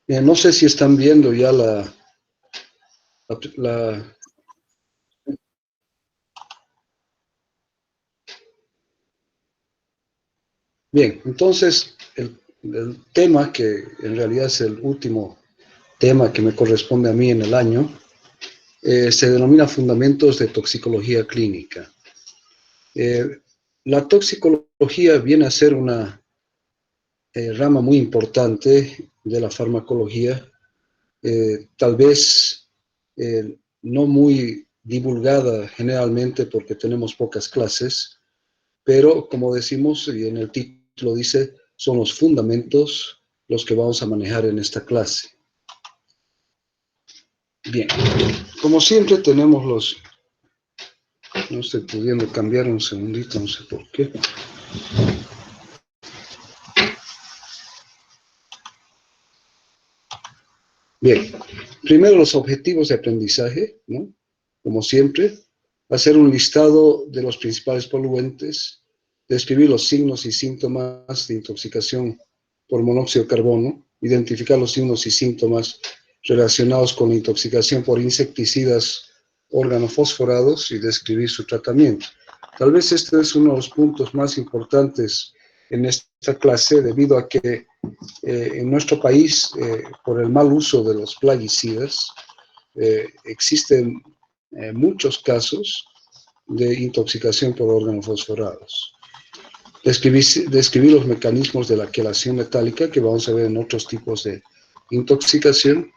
No sé si están viendo ya la- Bien, entonces el tema que en realidad es el último tema que me corresponde a mí en el año, se denomina Fundamentos de Toxicología Clínica. Eh, la toxicología viene a ser una rama muy importante de la farmacología, tal vez no muy divulgada generalmente porque tenemos pocas clases, pero como decimos y en el título dice, son los fundamentos los que vamos a manejar en esta clase. Bien, como siempre tenemos no estoy pudiendo cambiar un segundito, no sé por qué. Bien, primero los objetivos de aprendizaje, ¿no? Como siempre, hacer un listado de los principales poluentes, describir los signos y síntomas de intoxicación por monóxido de carbono, identificar los signos y síntomas relacionados con la intoxicación por insecticidas organofosforados y describir su tratamiento. Tal vez este es uno de los puntos más importantes en esta clase, debido a que en nuestro país, por el mal uso de los plaguicidas, existen muchos casos de intoxicación por organofosforados. Describir los mecanismos de la quelación metálica que vamos a ver en otros tipos de intoxicación,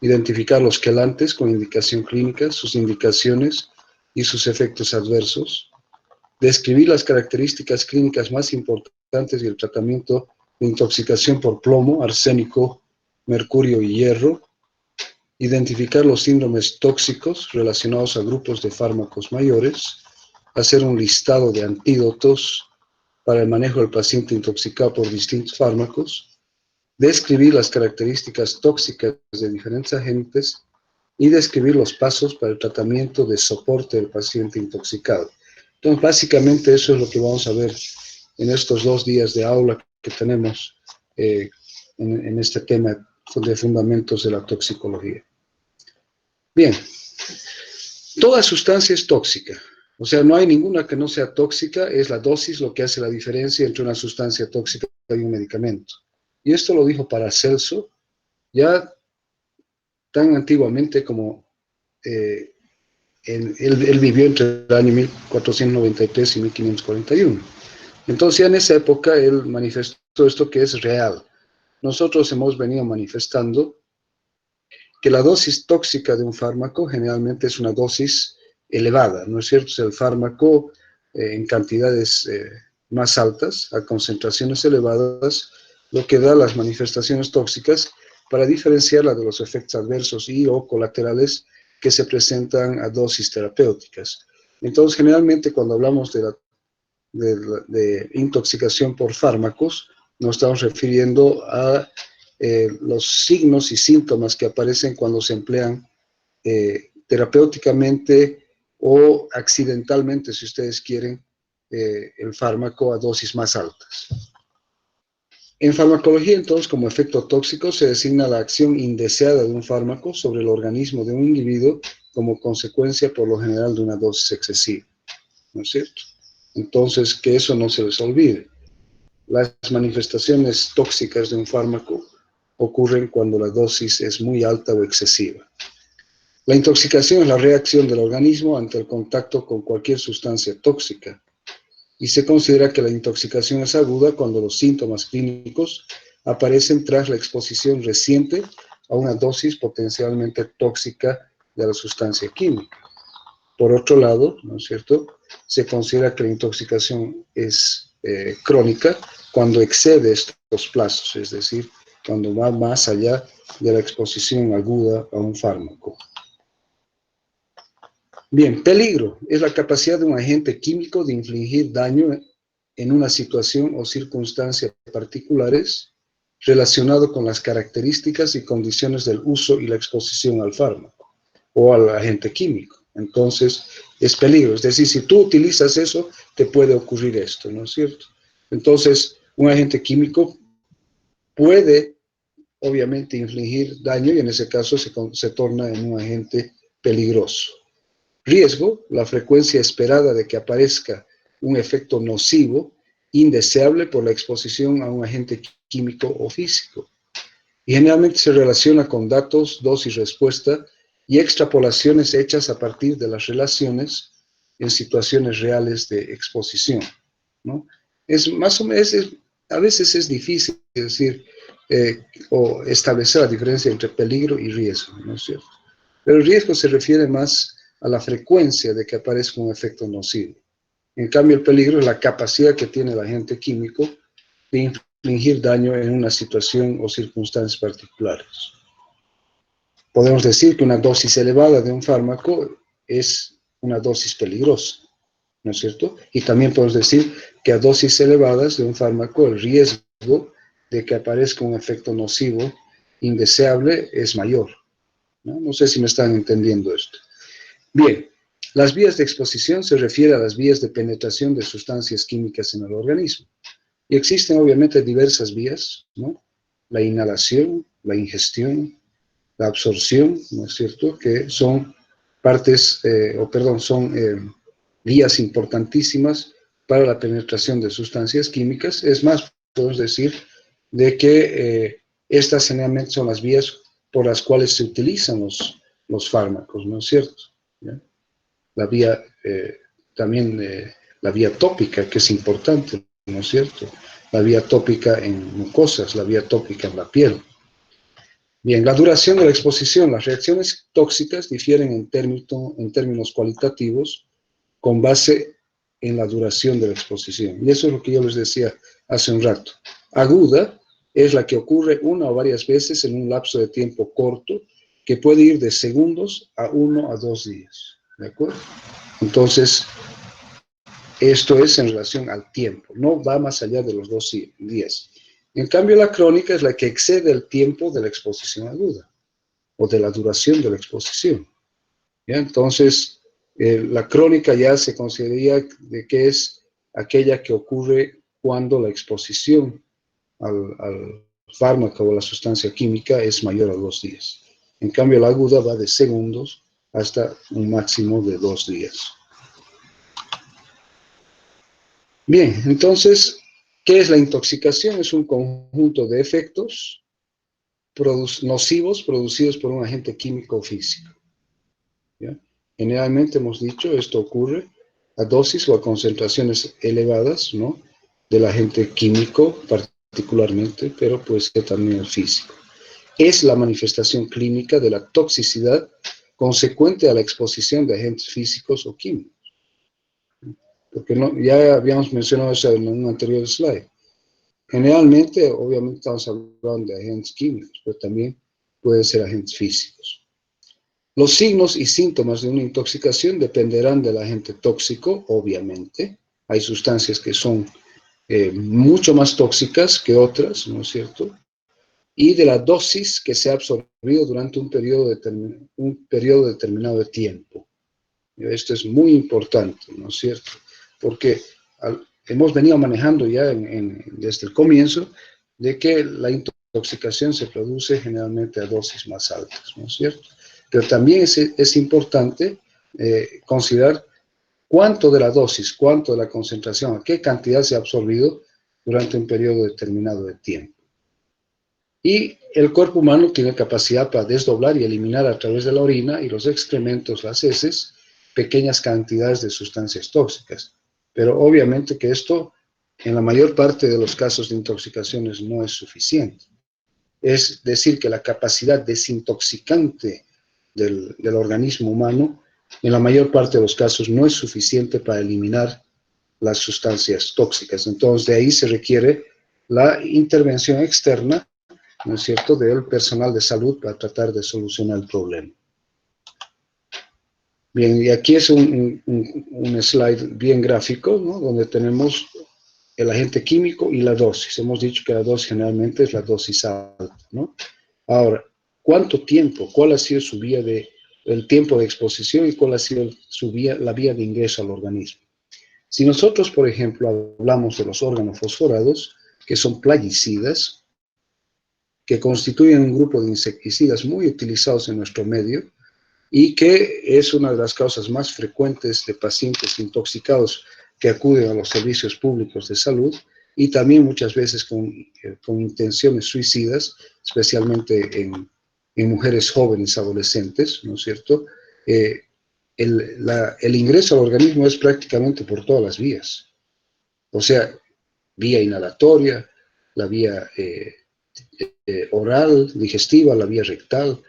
identificar los quelantes con indicación clínica, sus indicaciones y sus efectos adversos, describir las características clínicas más importantes y el tratamiento de intoxicación por plomo, arsénico, mercurio y hierro, identificar los síndromes tóxicos relacionados a grupos de fármacos mayores, hacer un listado de antídotos para el manejo del paciente intoxicado por distintos fármacos, describir las características tóxicas de diferentes agentes y describir los pasos para el tratamiento de soporte del paciente intoxicado. Entonces, básicamente eso es lo que vamos a ver en estos 2 días de aula que tenemos en este tema de fundamentos de la toxicología. Bien, toda sustancia es tóxica. O sea, no hay ninguna que no sea tóxica, es la dosis lo que hace la diferencia entre una sustancia tóxica y un medicamento. Y esto lo dijo Paracelso ya tan antiguamente como él vivió entre el año 1493 y 1541. Entonces ya en esa época él manifestó esto que es real. Nosotros hemos venido manifestando que la dosis tóxica de un fármaco generalmente es una dosis elevada, ¿no es cierto? O sea, el fármaco en cantidades más altas, a concentraciones elevadas, lo que da las manifestaciones tóxicas para diferenciarla de los efectos adversos y o colaterales que se presentan a dosis terapéuticas. Entonces, generalmente cuando hablamos de intoxicación por fármacos, nos estamos refiriendo a los signos y síntomas que aparecen cuando se emplean terapéuticamente o accidentalmente, si ustedes quieren, el fármaco a dosis más altas. En farmacología, entonces, como efecto tóxico, se designa la acción indeseada de un fármaco sobre el organismo de un individuo como consecuencia, por lo general, de una dosis excesiva, ¿no es cierto? Entonces, que eso no se les olvide. Las manifestaciones tóxicas de un fármaco ocurren cuando la dosis es muy alta o excesiva. La intoxicación es la reacción del organismo ante el contacto con cualquier sustancia tóxica y se considera que la intoxicación es aguda cuando los síntomas clínicos aparecen tras la exposición reciente a una dosis potencialmente tóxica de la sustancia química. Por otro lado, ¿no es cierto?, se considera que la intoxicación es crónica cuando excede estos plazos, es decir, cuando va más allá de la exposición aguda a un fármaco. Bien, peligro es la capacidad de un agente químico de infligir daño en una situación o circunstancia particulares relacionado con las características y condiciones del uso y la exposición al fármaco o al agente químico. Entonces, es peligro. Es decir, si tú utilizas eso, te puede ocurrir esto, ¿no es cierto? Entonces, un agente químico puede obviamente infligir daño y en ese caso se torna en un agente peligroso. Riesgo, la frecuencia esperada de que aparezca un efecto nocivo, indeseable por la exposición a un agente químico o físico. Y generalmente se relaciona con datos, dosis, respuesta y extrapolaciones hechas a partir de las relaciones en situaciones reales de exposición, ¿no? Es más o menos, a veces es difícil decir o establecer la diferencia entre peligro y riesgo, ¿no es cierto? Pero el riesgo se refiere más a la frecuencia de que aparezca un efecto nocivo. En cambio, el peligro es la capacidad que tiene el agente químico de infligir daño en una situación o circunstancias particulares. Podemos decir que una dosis elevada de un fármaco es una dosis peligrosa, ¿no es cierto? Y también podemos decir que a dosis elevadas de un fármaco el riesgo de que aparezca un efecto nocivo indeseable es mayor, ¿no? No sé si me están entendiendo esto. Bien, las vías de exposición se refieren a las vías de penetración de sustancias químicas en el organismo. Y existen obviamente diversas vías, ¿no? La inhalación, la ingestión, la absorción, ¿no es cierto? Que son vías importantísimas para la penetración de sustancias químicas. Es más, podemos decir de que estas generalmente son las vías por las cuales se utilizan los fármacos, ¿no es cierto? ¿Ya? La vía, la vía tópica, que es importante, ¿no es cierto? La vía tópica en mucosas, la vía tópica en la piel. Bien, la duración de la exposición. Las reacciones tóxicas difieren en términos cualitativos con base en la duración de la exposición. Y eso es lo que yo les decía hace un rato. Aguda es la que ocurre una o varias veces en un lapso de tiempo corto que puede ir de segundos a 1 a 2 días. ¿De acuerdo? Entonces, esto es en relación al tiempo, no va más allá de los 2 días. En cambio, la crónica es la que excede el tiempo de la exposición aguda o de la duración de la exposición. ¿Ya? Entonces, la crónica ya se consideraría de que es aquella que ocurre cuando la exposición al fármaco o a la sustancia química es mayor a 2 días. En cambio, la aguda va de segundos hasta un máximo de 2 días. Bien, entonces, ¿qué es la intoxicación? Es un conjunto de efectos nocivos producidos por un agente químico o físico. ¿Ya? Generalmente hemos dicho, esto ocurre a dosis o a concentraciones elevadas, ¿no? Del agente químico particularmente, pero puede ser también el físico. Es la manifestación clínica de la toxicidad consecuente a la exposición de agentes físicos o químicos. Porque no, ya habíamos mencionado eso en un anterior slide. Generalmente, obviamente estamos hablando de agentes químicos, pero también pueden ser agentes físicos. Los signos y síntomas de una intoxicación dependerán del agente tóxico, obviamente. Hay sustancias que son mucho más tóxicas que otras, ¿no es cierto? Y de la dosis que se ha absorbido durante un periodo determinado de tiempo. Esto es muy importante, ¿no es cierto? Porque hemos venido manejando ya desde el comienzo de que la intoxicación se produce generalmente a dosis más altas, ¿no es cierto? Pero también es importante considerar cuánto de la dosis, cuánto de la concentración, a qué cantidad se ha absorbido durante un periodo determinado de tiempo. Y el cuerpo humano tiene capacidad para desdoblar y eliminar a través de la orina y los excrementos, las heces, pequeñas cantidades de sustancias tóxicas. Pero obviamente que esto, en la mayor parte de los casos de intoxicaciones, no es suficiente. Es decir, que la capacidad desintoxicante del organismo humano, en la mayor parte de los casos, no es suficiente para eliminar las sustancias tóxicas. Entonces, de ahí se requiere la intervención externa, ¿no es cierto?, del personal de salud para tratar de solucionar el problema. Bien, y aquí es un slide bien gráfico, ¿no?, donde tenemos el agente químico y la dosis. Hemos dicho que la dosis generalmente es la dosis alta, ¿no? Ahora, ¿cuánto tiempo? ¿Cuál ha sido el tiempo de exposición y cuál ha sido la vía de ingreso al organismo? Si nosotros, por ejemplo, hablamos de los órganos fosforados, que son plaguicidas, que constituyen un grupo de insecticidas muy utilizados en nuestro medio y que es una de las causas más frecuentes de pacientes intoxicados que acuden a los servicios públicos de salud y también muchas veces con intenciones suicidas, especialmente en mujeres jóvenes, adolescentes, ¿no es cierto? El ingreso al organismo es prácticamente por todas las vías, o sea, vía inhalatoria, la vía oral, digestiva, la vía rectal,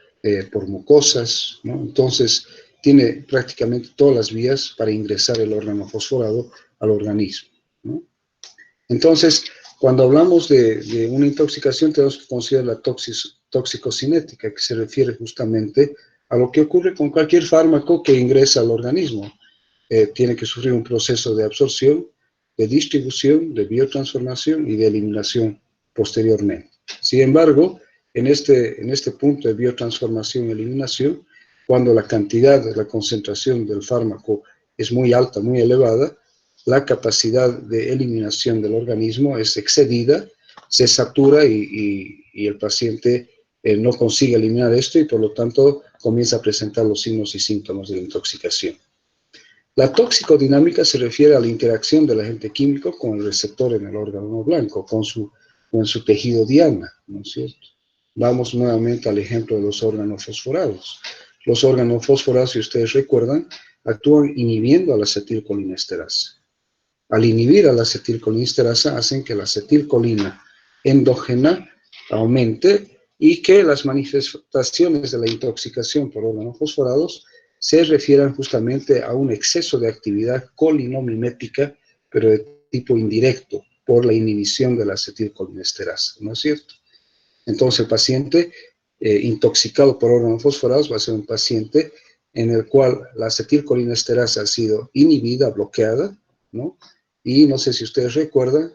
por mucosas, ¿no? Entonces, tiene prácticamente todas las vías para ingresar el órgano fosforado al organismo, ¿no? Entonces, cuando hablamos de una intoxicación, tenemos que considerar la toxicocinética, que se refiere justamente a lo que ocurre con cualquier fármaco que ingresa al organismo. Tiene que sufrir un proceso de absorción, de distribución, de biotransformación y de eliminación posteriormente. Sin embargo, en este punto de biotransformación y eliminación, cuando la cantidad, la concentración del fármaco es muy alta, muy elevada, la capacidad de eliminación del organismo es excedida, se satura y el paciente no consigue eliminar esto y por lo tanto comienza a presentar los signos y síntomas de la intoxicación. La toxicodinámica se refiere a la interacción del agente químico con el receptor en el órgano blanco, con su tejido diana, ¿no es cierto? Vamos nuevamente al ejemplo de los órganos fosforados. Los órganos fosforados, si ustedes recuerdan, actúan inhibiendo a la acetilcolinesterasa. Al inhibir a la acetilcolinesterasa hacen que la acetilcolina endógena aumente y que las manifestaciones de la intoxicación por órganos fosforados se refieran justamente a un exceso de actividad colinomimética, pero de tipo indirecto, por la inhibición de la acetilcolinesterasa, ¿no es cierto? Entonces el paciente intoxicado por órganos fosforados va a ser un paciente en el cual la acetilcolinesterasa ha sido inhibida, bloqueada, ¿no? Y no sé si ustedes recuerdan,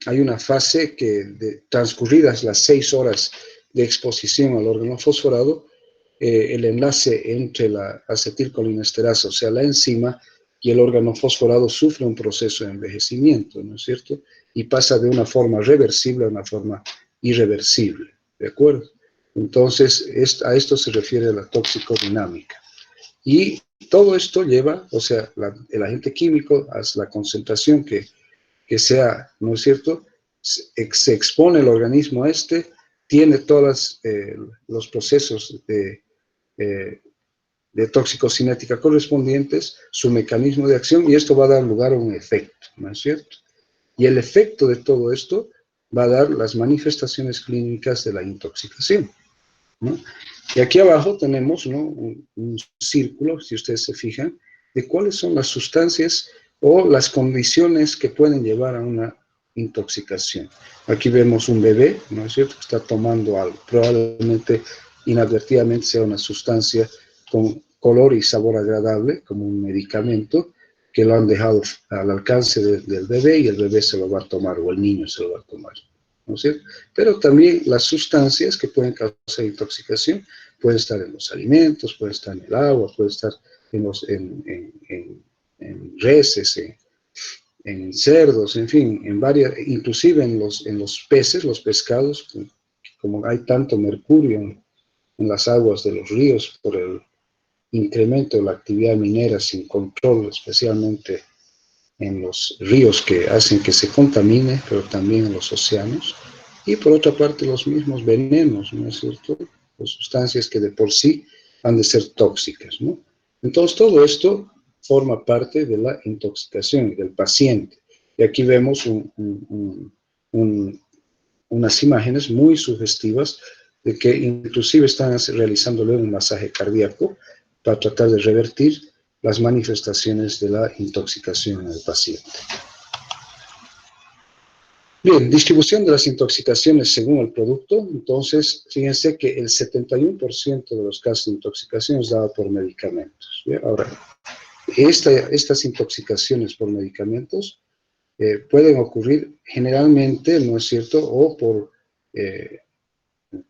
hay una fase que transcurridas las 6 horas de exposición al órgano fosforado, el enlace entre la acetilcolinesterasa, o sea, la enzima, y el órgano fosforado sufre un proceso de envejecimiento, ¿no es cierto? Y pasa de una forma reversible a una forma irreversible, ¿de acuerdo? Entonces, a esto se refiere la toxicodinámica. Y todo esto lleva, o sea, el agente químico a la concentración que sea, ¿no es cierto? Se expone el organismo a tiene todos los procesos de toxicocinética correspondientes, su mecanismo de acción, y esto va a dar lugar a un efecto, ¿no es cierto? Y el efecto de todo esto va a dar las manifestaciones clínicas de la intoxicación, ¿no? Y aquí abajo tenemos, ¿no?, un círculo, si ustedes se fijan, de cuáles son las sustancias o las condiciones que pueden llevar a una intoxicación. Aquí vemos un bebé, ¿no es cierto?, que está tomando algo, probablemente inadvertidamente sea una sustancia con color y sabor agradable, como un medicamento, que lo han dejado al alcance del bebé y el bebé se lo va a tomar, o el niño se lo va a tomar, ¿no es cierto? Pero también las sustancias que pueden causar intoxicación pueden estar en los alimentos, pueden estar en el agua, pueden estar en reses, en cerdos, en fin, inclusive en los peces, los pescados, como hay tanto mercurio en las aguas de los ríos por el incremento de la actividad minera sin control, especialmente en los ríos que hacen que se contamine, pero también en los océanos. Y por otra parte, los mismos venenos, ¿no es cierto? Las sustancias que de por sí han de ser tóxicas, ¿no? Entonces, todo esto forma parte de la intoxicación del paciente. Y aquí vemos unas imágenes muy sugestivas de que inclusive están realizándole un masaje cardíaco para tratar de revertir las manifestaciones de la intoxicación en el paciente. Bien, distribución de las intoxicaciones según el producto. Entonces, fíjense que el 71% de los casos de intoxicación es dado por medicamentos. ¿Bien? Ahora, estas intoxicaciones por medicamentos pueden ocurrir generalmente, ¿no es cierto?, o por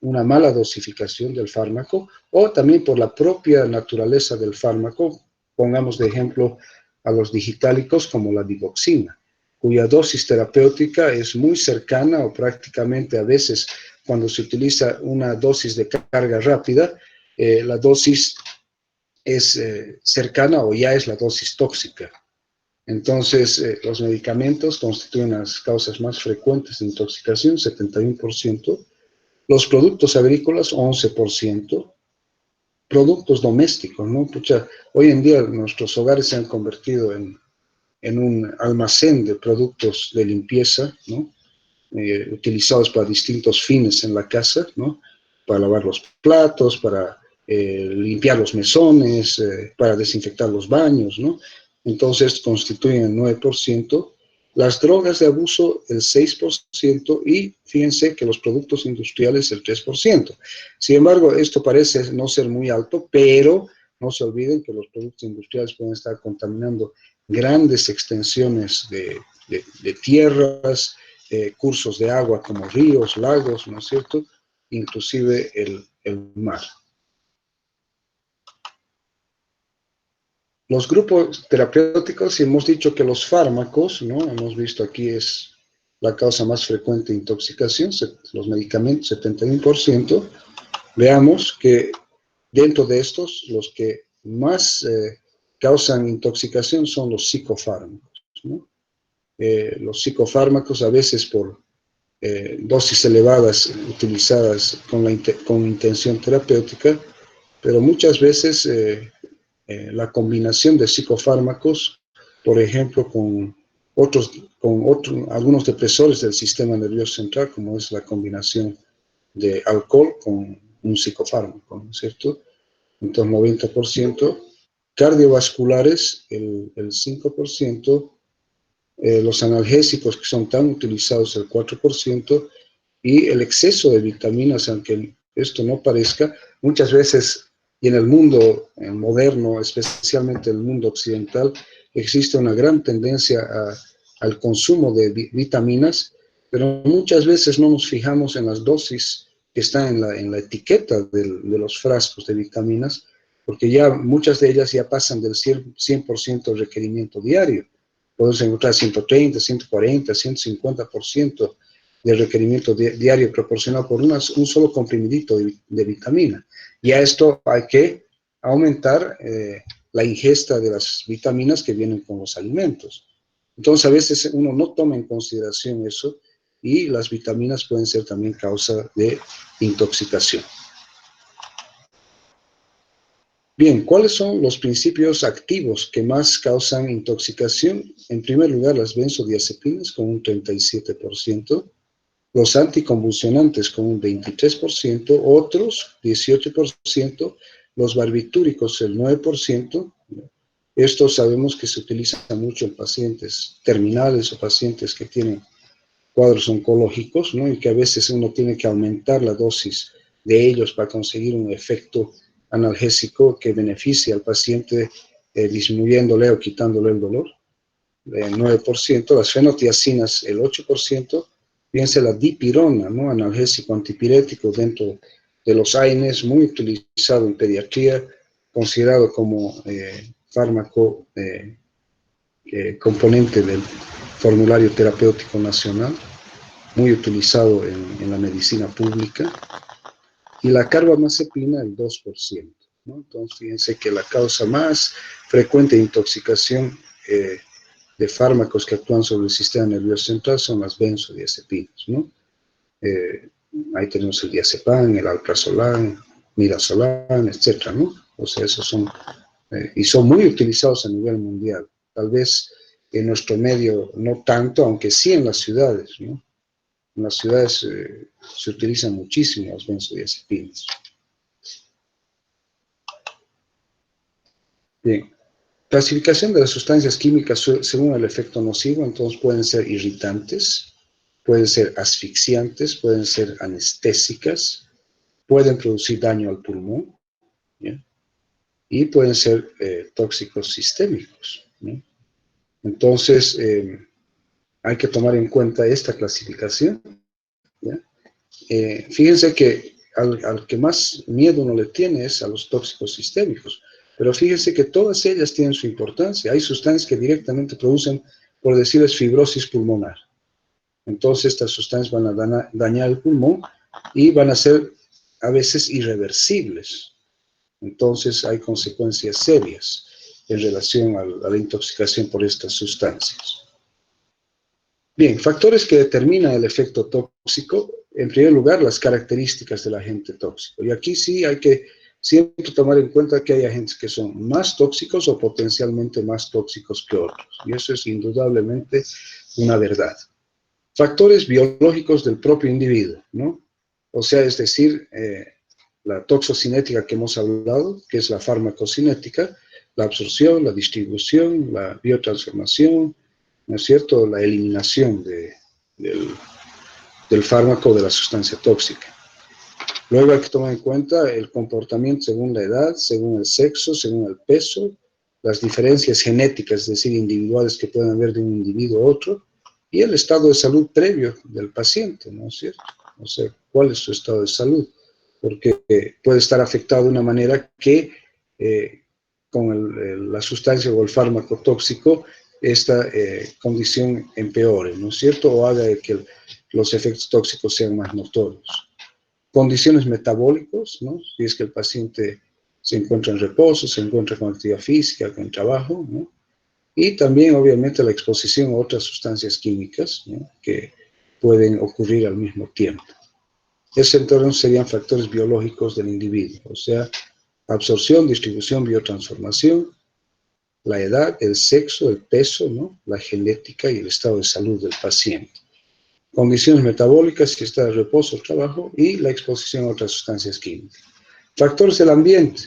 una mala dosificación del fármaco, o también por la propia naturaleza del fármaco. Pongamos de ejemplo a los digitálicos como la digoxina, cuya dosis terapéutica es muy cercana o prácticamente a veces cuando se utiliza una dosis de carga rápida, la dosis es cercana o ya es la dosis tóxica. Entonces, los medicamentos constituyen las causas más frecuentes de intoxicación, 71%, los productos agrícolas, 11%, productos domésticos, ¿no? Pucha, hoy en día nuestros hogares se han convertido en un almacén de productos de limpieza, ¿no? Utilizados para distintos fines en la casa, ¿no? Para lavar los platos, para limpiar los mesones, para desinfectar los baños, ¿no? Entonces constituyen el 9%, las drogas de abuso el 6% y fíjense que los productos industriales el 3%. Sin embargo, esto parece no ser muy alto, pero no se olviden que los productos industriales pueden estar contaminando grandes extensiones de tierras, cursos de agua como ríos, lagos, ¿no es cierto? Inclusive el mar. Los grupos terapéuticos, y hemos dicho que los fármacos, ¿no? Hemos visto aquí es la causa más frecuente de intoxicación, los medicamentos, 71%. Veamos que dentro de estos, los que más causan intoxicación son los psicofármacos, ¿no? Los psicofármacos a veces por dosis elevadas utilizadas con intención terapéutica, pero muchas veces la combinación de psicofármacos, por ejemplo, algunos depresores del sistema nervioso central, como es la combinación de alcohol con un psicofármaco, ¿no es cierto? Entonces, 90%. Cardiovasculares, el 5%. Los analgésicos que son tan utilizados, el 4%. Y el exceso de vitaminas, aunque esto no parezca, muchas veces, y en el mundo moderno, especialmente en el mundo occidental, existe una gran tendencia al consumo de vitaminas, pero muchas veces no nos fijamos en las dosis que están en la etiqueta de los frascos de vitaminas, porque ya muchas de ellas ya pasan del 100% requerimiento diario. Podemos encontrar 130, 140, 150% de requerimiento diario proporcionado por un solo comprimidito de vitamina. Y a esto hay que aumentar la ingesta de las vitaminas que vienen con los alimentos. Entonces, a veces uno no toma en consideración eso y las vitaminas pueden ser también causa de intoxicación. Bien, ¿cuáles son los principios activos que más causan intoxicación? En primer lugar, las benzodiazepinas con un 37%. Los anticonvulsionantes con un 23%, otros 18%, los barbitúricos el 9%. Estos sabemos que se utilizan mucho en pacientes terminales o pacientes que tienen cuadros oncológicos, ¿no? Y que a veces uno tiene que aumentar la dosis de ellos para conseguir un efecto analgésico que beneficie al paciente disminuyéndole o quitándole el dolor. El 9%, las fenotiacinas el 8%, fíjense la dipirona, ¿no? Analgésico antipirético dentro de los AINES, muy utilizado en pediatría, considerado como fármaco componente del formulario terapéutico nacional, muy utilizado en la medicina pública, y la carbamazepina el 2%, ¿no? Entonces fíjense que la causa más frecuente de intoxicación de fármacos que actúan sobre el sistema nervioso central son las benzodiazepinas, ¿no? Ahí tenemos el diazepam, el alprazolam, midazolam, etcétera, ¿no? O sea, esos son, y son muy utilizados a nivel mundial. Tal vez en nuestro medio no tanto, aunque sí en las ciudades, ¿no? En las ciudades se utilizan muchísimo las benzodiazepinas. Bien. Clasificación de las sustancias químicas según el efecto nocivo, entonces pueden ser irritantes, pueden ser asfixiantes, pueden ser anestésicas, pueden producir daño al pulmón, ¿ya? Y pueden ser tóxicos sistémicos, ¿no? Entonces, hay que tomar en cuenta esta clasificación, ¿ya? Fíjense que al que más miedo uno le tiene es a los tóxicos sistémicos, pero fíjense que todas ellas tienen su importancia. Hay sustancias que directamente producen, por decirles, fibrosis pulmonar. Entonces estas sustancias van a dañar el pulmón, y van a ser a veces irreversibles. Entonces hay consecuencias serias en relación a la intoxicación por estas sustancias. Bien, factores que determinan el efecto tóxico. En primer lugar, las características del agente tóxico. Y aquí sí hay que siempre tomar en cuenta que hay agentes que son más tóxicos o potencialmente más tóxicos que otros. Y eso es indudablemente una verdad. Factores biológicos del propio individuo, ¿no? O sea, es decir, la toxocinética que hemos hablado, que es la farmacocinética, la absorción, la distribución, la biotransformación, ¿no es cierto?, la eliminación del fármaco, de la sustancia tóxica. Luego hay que tomar en cuenta el comportamiento según la edad, según el sexo, según el peso, las diferencias genéticas, es decir, individuales que pueden haber de un individuo a otro, y el estado de salud previo del paciente, ¿no es cierto? O sea, ¿cuál es su estado de salud? Porque puede estar afectado de una manera que con la sustancia o el fármaco tóxico esta condición empeore, ¿no es cierto? O haga que los efectos tóxicos sean más notorios. Condiciones metabólicas, ¿no? Si es que el paciente se encuentra en reposo, se encuentra con actividad física, con trabajo, ¿no? Y también, obviamente, la exposición a otras sustancias químicas, ¿no?, que pueden ocurrir al mismo tiempo. Esos entonces serían factores biológicos del individuo, o sea, absorción, distribución, biotransformación, la edad, el sexo, el peso, ¿no?, la genética y el estado de salud del paciente. Condiciones metabólicas, si está de reposo o trabajo, y la exposición a otras sustancias químicas. Factores del ambiente.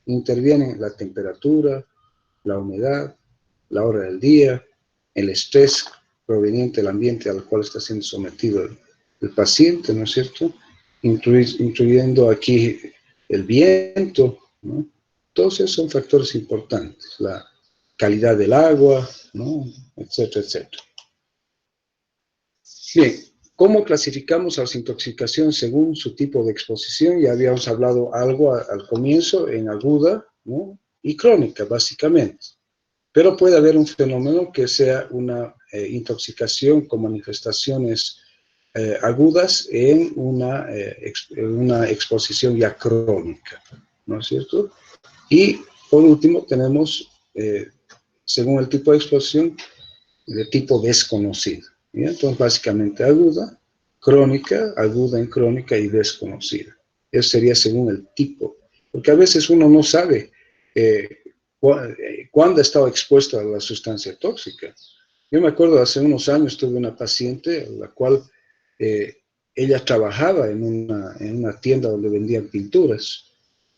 Intervienen la temperatura, la humedad, la hora del día, el estrés proveniente del ambiente al cual está siendo sometido el paciente, ¿no es cierto? Incluyendo aquí el viento, ¿no? Todos esos son factores importantes, la calidad del agua, ¿no?, etcétera, etcétera. Bien, ¿cómo clasificamos a las intoxicaciones según su tipo de exposición? Ya habíamos hablado algo al comienzo, en aguda, ¿no?, y crónica, básicamente. Pero puede haber un fenómeno que sea una intoxicación con manifestaciones agudas en una exposición ya crónica, ¿no es cierto? Y por último tenemos, según el tipo de exposición, de tipo desconocido. ¿Bien? Entonces, básicamente aguda, crónica, aguda en crónica y desconocida. Eso sería según el tipo. Porque a veces uno no sabe cuándo ha estado expuesto a la sustancia tóxica. Yo me acuerdo, hace unos años tuve una paciente, la cual ella trabajaba en una tienda donde vendían pinturas.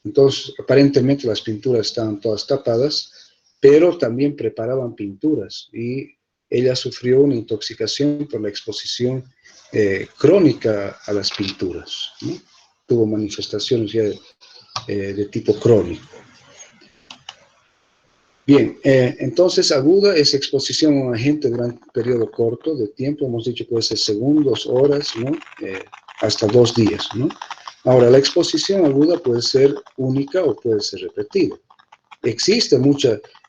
Entonces, aparentemente las pinturas estaban todas tapadas, pero también preparaban pinturas y ella sufrió una intoxicación por la exposición crónica a las pinturas, ¿no? Tuvo manifestaciones ya de tipo crónico. Bien, entonces aguda es exposición a un agente durante un periodo corto de tiempo, hemos dicho que puede ser segundos, horas, ¿no? Hasta 2 días, ¿no? Ahora, la exposición aguda puede ser única o puede ser repetida. Existe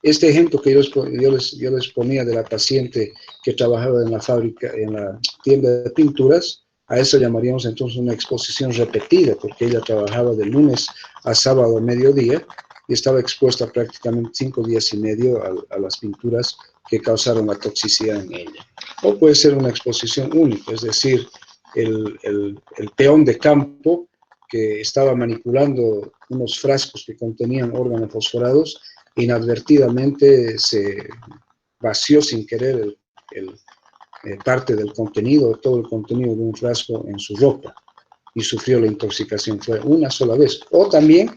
este ejemplo que yo les ponía de la paciente que trabajaba en la fábrica, en la tienda de pinturas, a eso llamaríamos entonces una exposición repetida, porque ella trabajaba de lunes a sábado a mediodía y estaba expuesta prácticamente 5 días y medio a las pinturas que causaron la toxicidad en ella. O puede ser una exposición única, es decir, el peón de campo que estaba manipulando unos frascos que contenían organofosforados, inadvertidamente se vació sin querer parte del contenido, todo el contenido de un frasco en su ropa y sufrió la intoxicación. Fue una sola vez. O también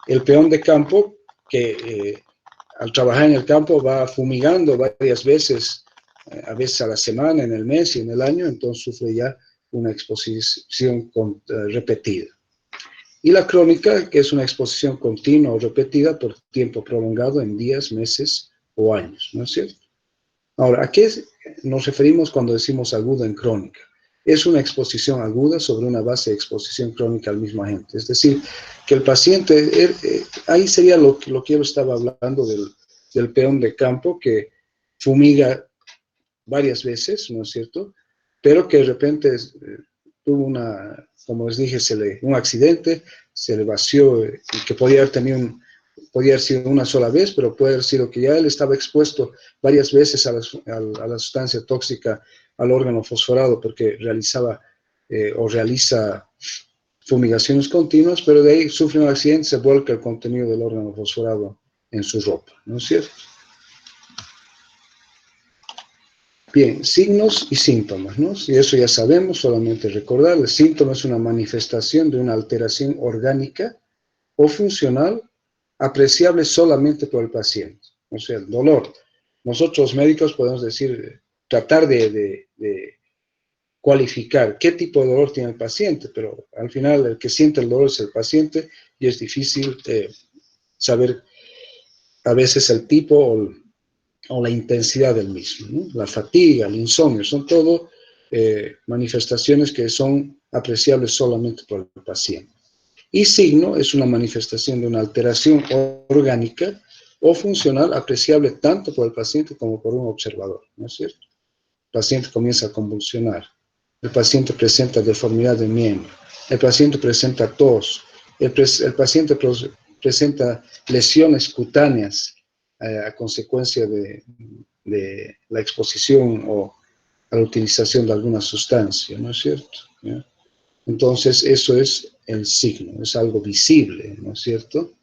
el peón de campo que al trabajar en el campo va fumigando varias veces, a veces a la semana, en el mes y en el año, entonces sufre ya una exposición repetida. Y la crónica, que es una exposición continua o repetida por tiempo prolongado en días, meses o años, ¿no es cierto? Ahora, ¿a qué nos referimos cuando decimos aguda en crónica? Es una exposición aguda sobre una base de exposición crónica al mismo agente. Es decir, que el paciente, ahí sería lo que yo estaba hablando del peón de campo que fumiga varias veces, ¿no es cierto? Pero que de repente tuvo como les dije, un accidente, se le vació, y que podía haber podía haber sido una sola vez, pero puede haber sido que ya él estaba expuesto varias veces a la sustancia tóxica, al órgano fosforado, porque realiza fumigaciones continuas, pero de ahí sufre un accidente, se vuelca el contenido del órgano fosforado en su ropa, ¿no es cierto? Bien, signos y síntomas, ¿no? Si eso ya sabemos, solamente recordar, el síntoma es una manifestación de una alteración orgánica o funcional apreciable solamente por el paciente. O sea, el dolor. Nosotros médicos podemos decir, tratar de cualificar qué tipo de dolor tiene el paciente, pero al final el que siente el dolor es el paciente y es difícil saber a veces el tipo o la intensidad del mismo, ¿no? La fatiga, el insomnio, son todo manifestaciones que son apreciables solamente por el paciente. Y signo es una manifestación de una alteración orgánica o funcional apreciable tanto por el paciente como por un observador, ¿no es cierto? El paciente comienza a convulsionar, el paciente presenta deformidad de miembro, el paciente presenta tos, el paciente presenta lesiones cutáneas a consecuencia de la exposición o a la utilización de alguna sustancia, ¿no es cierto? ¿Ya? Entonces, eso es el signo, es algo visible, ¿no es cierto?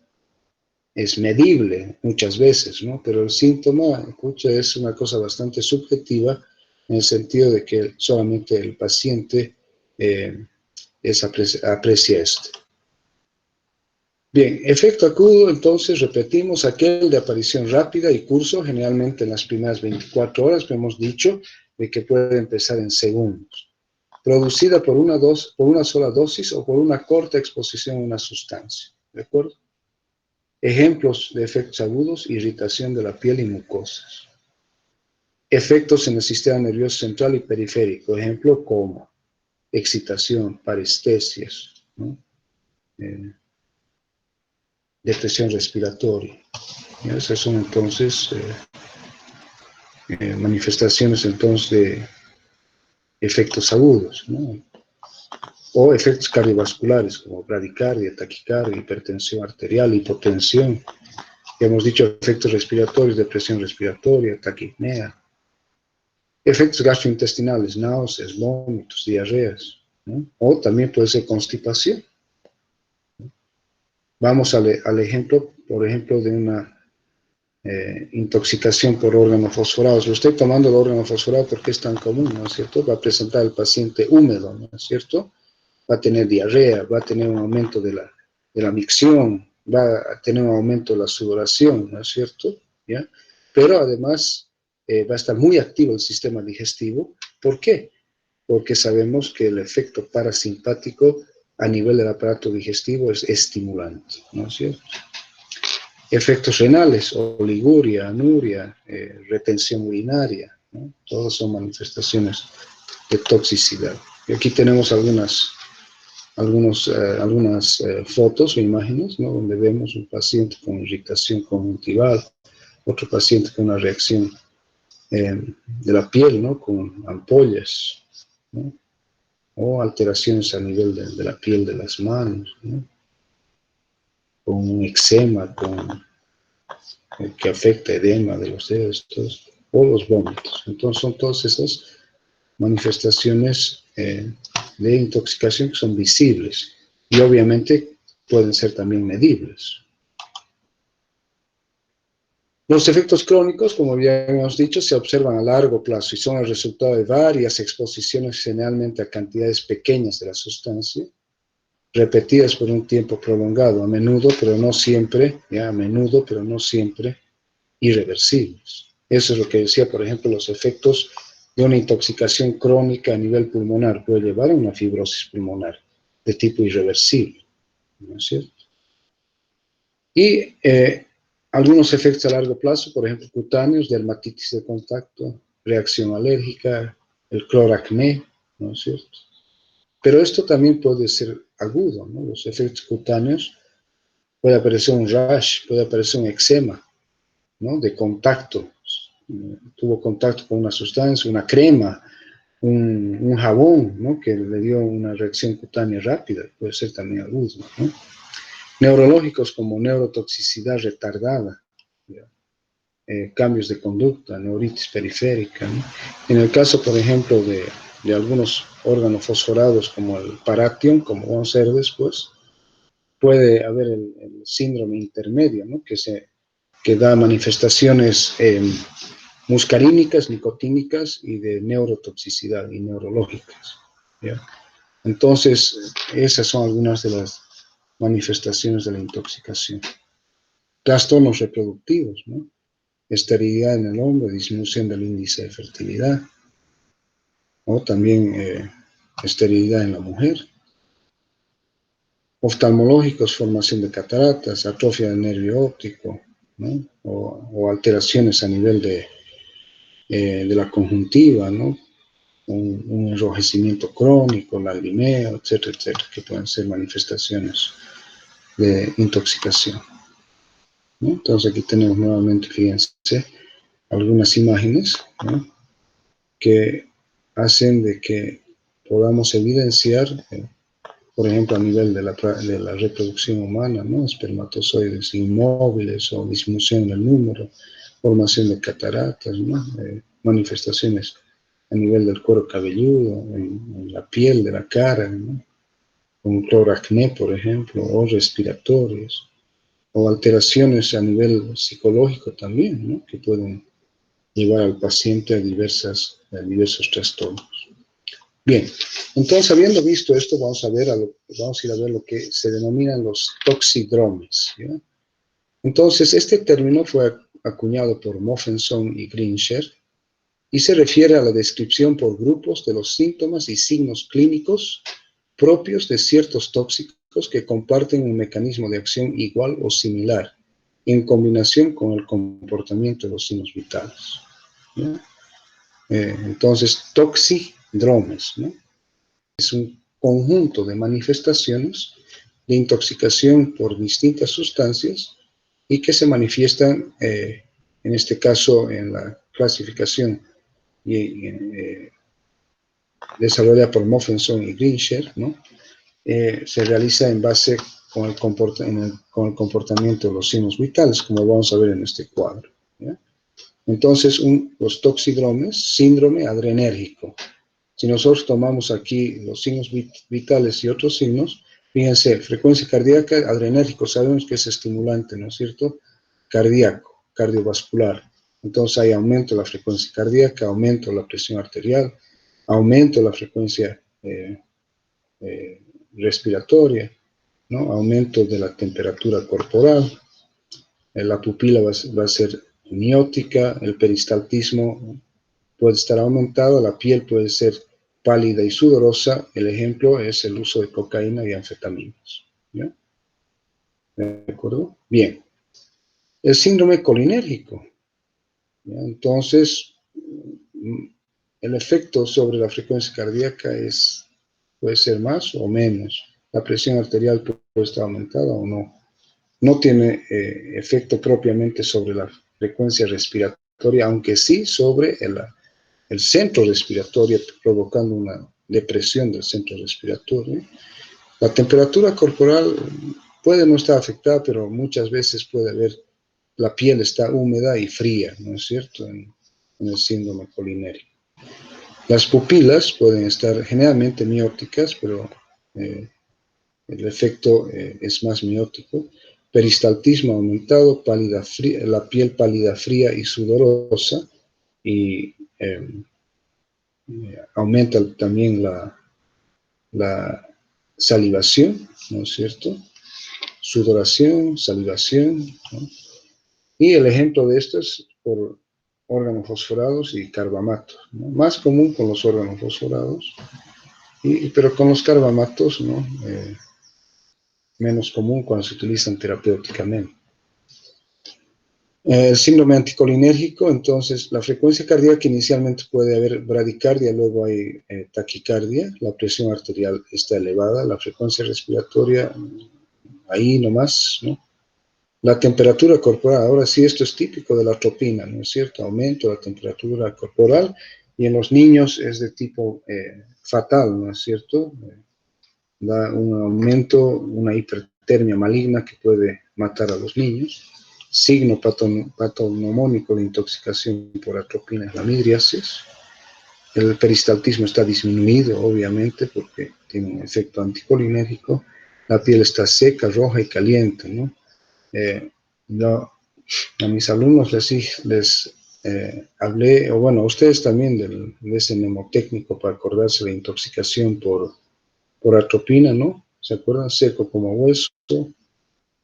Es medible muchas veces, ¿no? Pero el síntoma, escucha, es una cosa bastante subjetiva en el sentido de que solamente el paciente aprecia esto. Bien, efecto agudo, entonces, repetimos, aquel de aparición rápida y curso, generalmente en las primeras 24 horas, pero hemos dicho de que puede empezar en segundos. Producida por una sola dosis o por una corta exposición a una sustancia. ¿De acuerdo? Ejemplos de efectos agudos, irritación de la piel y mucosas. Efectos en el sistema nervioso central y periférico, ejemplo como excitación, parestesias, ¿no? Depresión respiratoria. Esas son entonces manifestaciones entonces de efectos agudos, ¿no? O efectos cardiovasculares como bradicardia, taquicardia, hipertensión arterial, hipotensión. Ya hemos dicho efectos respiratorios, depresión respiratoria, taquipnea. Efectos gastrointestinales, náuseas, vómitos, diarreas, ¿no? O también puede ser constipación. Vamos al ejemplo, por ejemplo, de una intoxicación por órgano fosforado. Lo estoy tomando el órgano fosforado porque es tan común, ¿no es cierto? Va a presentar al paciente húmedo, ¿no es cierto? Va a tener diarrea, va a tener un aumento de la micción, va a tener un aumento de la sudoración, ¿no es cierto? ¿Ya? Pero además va a estar muy activo el sistema digestivo. ¿Por qué? Porque sabemos que el efecto parasimpático a nivel del aparato digestivo es estimulante, ¿no es cierto? Efectos renales, oliguria, anuria, retención urinaria, ¿no? Todas son manifestaciones de toxicidad. Y aquí tenemos algunas fotos o imágenes, ¿no? Donde vemos un paciente con irritación conjuntival, otro paciente con una reacción de la piel, ¿no? Con ampollas, ¿no? O alteraciones a nivel de la piel de las manos, ¿no? Con un eczema, que afecta edema de los dedos, o los vómitos. Entonces son todas esas manifestaciones de intoxicación que son visibles y obviamente pueden ser también medibles. Los efectos crónicos, como ya hemos dicho, se observan a largo plazo y son el resultado de varias exposiciones, generalmente a cantidades pequeñas de la sustancia, repetidas por un tiempo prolongado, a menudo, pero no siempre, irreversibles. Eso es lo que decía, por ejemplo, los efectos de una intoxicación crónica a nivel pulmonar puede llevar a una fibrosis pulmonar de tipo irreversible, ¿no es cierto? Y algunos efectos a largo plazo, por ejemplo, cutáneos, dermatitis de contacto, reacción alérgica, el cloracné, ¿no es cierto? Pero esto también puede ser agudo, ¿no? Los efectos cutáneos, puede aparecer un rash, puede aparecer un eczema, ¿no? De contacto, tuvo contacto con una sustancia, una crema, un jabón, ¿no? Que le dio una reacción cutánea rápida, puede ser también agudo, ¿no? Neurológicos como neurotoxicidad retardada, cambios de conducta, neuritis periférica, ¿no? En el caso, por ejemplo, de algunos órganos fosforados como el paratión, como vamos a ver después, puede haber el síndrome intermedio, ¿no? Que da manifestaciones muscarínicas, nicotínicas y de neurotoxicidad y neurológicas, ¿ya? Entonces, esas son algunas de las manifestaciones de la intoxicación. Trastornos reproductivos, ¿no? Esterilidad en el hombre, disminución del índice de fertilidad, o también esterilidad en la mujer. Oftalmológicos, formación de cataratas, atrofia del nervio óptico, ¿no? O alteraciones a nivel de la conjuntiva, ¿no? Un enrojecimiento crónico, lagrimeo, etcétera, etcétera, que pueden ser manifestaciones de intoxicación, ¿no? Entonces aquí tenemos nuevamente, fíjense, algunas imágenes, ¿no? Que hacen de que podamos evidenciar, por ejemplo, a nivel de la reproducción humana, ¿no? Espermatozoides inmóviles o disminución en el número, formación de cataratas, ¿no? Manifestaciones a nivel del cuero cabelludo, en la piel de la cara, ¿no? Con cloracné, por ejemplo, o respiratorios, o alteraciones a nivel psicológico también, ¿no? Que pueden llevar al paciente a diversos trastornos. Bien, entonces habiendo visto esto, vamos a ir a ver lo que se denominan los toxidromes, ¿ya? Entonces, este término fue acuñado por Moffenson y Grimscher y se refiere a la descripción por grupos de los síntomas y signos clínicos propios de ciertos tóxicos que comparten un mecanismo de acción igual o similar en combinación con el comportamiento de los signos vitales, ¿no? Entonces, toxidromes, ¿no? Es un conjunto de manifestaciones de intoxicación por distintas sustancias y que se manifiestan, en este caso, en la clasificación desarrollada por Moffenson y Grimscher, ¿no? Se realiza en base con el comportamiento de los signos vitales, como vamos a ver en este cuadro, ¿ya? Entonces, los toxidromes, síndrome adrenérgico. Si nosotros tomamos aquí los signos vitales y otros signos, fíjense, frecuencia cardíaca, adrenérgico, sabemos que es estimulante, ¿no es cierto? Cardíaco, cardiovascular. Entonces hay aumento de la frecuencia cardíaca, aumento de la presión arterial, aumento de la frecuencia respiratoria, ¿no? Aumento de la temperatura corporal, la pupila va a ser miótica, el peristaltismo puede estar aumentado, la piel puede ser pálida y sudorosa. El ejemplo es el uso de cocaína y anfetaminas, ¿ya? ¿De acuerdo? Bien. El síndrome colinérgico, ¿ya? Entonces, el efecto sobre la frecuencia cardíaca puede ser más o menos. La presión arterial puede estar aumentada o no. No tiene efecto propiamente sobre la frecuencia respiratoria, aunque sí sobre el centro respiratorio, provocando una depresión del centro respiratorio. La temperatura corporal puede no estar afectada, pero muchas veces puede haber, la piel está húmeda y fría, ¿no es cierto?, en el síndrome colinérico. Las pupilas pueden estar generalmente mióticas, pero el efecto es más miótico. Peristaltismo aumentado, la piel pálida, fría y sudorosa, y aumenta también la salivación, ¿no es cierto? Sudoración, salivación, ¿no? Y el ejemplo de esto es por órganos fosforados y carbamatos, ¿no? Más común con los órganos fosforados, pero con los carbamatos, ¿no? Menos común cuando se utilizan terapéuticamente. El síndrome anticolinérgico, entonces, la frecuencia cardíaca inicialmente puede haber bradicardia, luego hay taquicardia, la presión arterial está elevada, la frecuencia respiratoria ahí nomás, ¿no? La temperatura corporal, ahora sí, esto es típico de la atropina, ¿no es cierto? Aumento de la temperatura corporal Y en los niños es de tipo fatal, ¿no es cierto? Da un aumento, una hipertermia maligna que puede matar a los niños. Signo patognomónico de intoxicación por atropina es la midriasis. El peristaltismo está disminuido, obviamente, porque tiene un efecto anticolinérgico. La piel está seca, roja y caliente, ¿no? Yo a mis alumnos les hablé, o bueno, a ustedes también, de ese mnemotécnico para acordarse de intoxicación por atropina, ¿no? ¿Se acuerdan? Seco como hueso,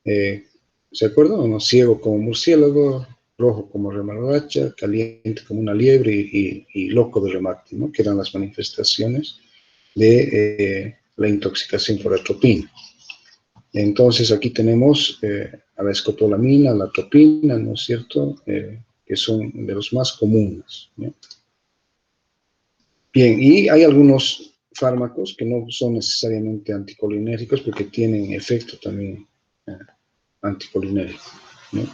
eh, ¿se acuerdan o no? Ciego como murciélago, rojo como remolacha, caliente como una liebre y loco de remate, ¿no? Que eran las manifestaciones de la intoxicación por atropina. Entonces aquí tenemos a la escopolamina, a la atropina, ¿no es cierto? Que son de los más comunes, ¿no? Bien, y hay algunos fármacos que no son necesariamente anticolinérgicos porque tienen efecto también anticolinérgico, ¿no?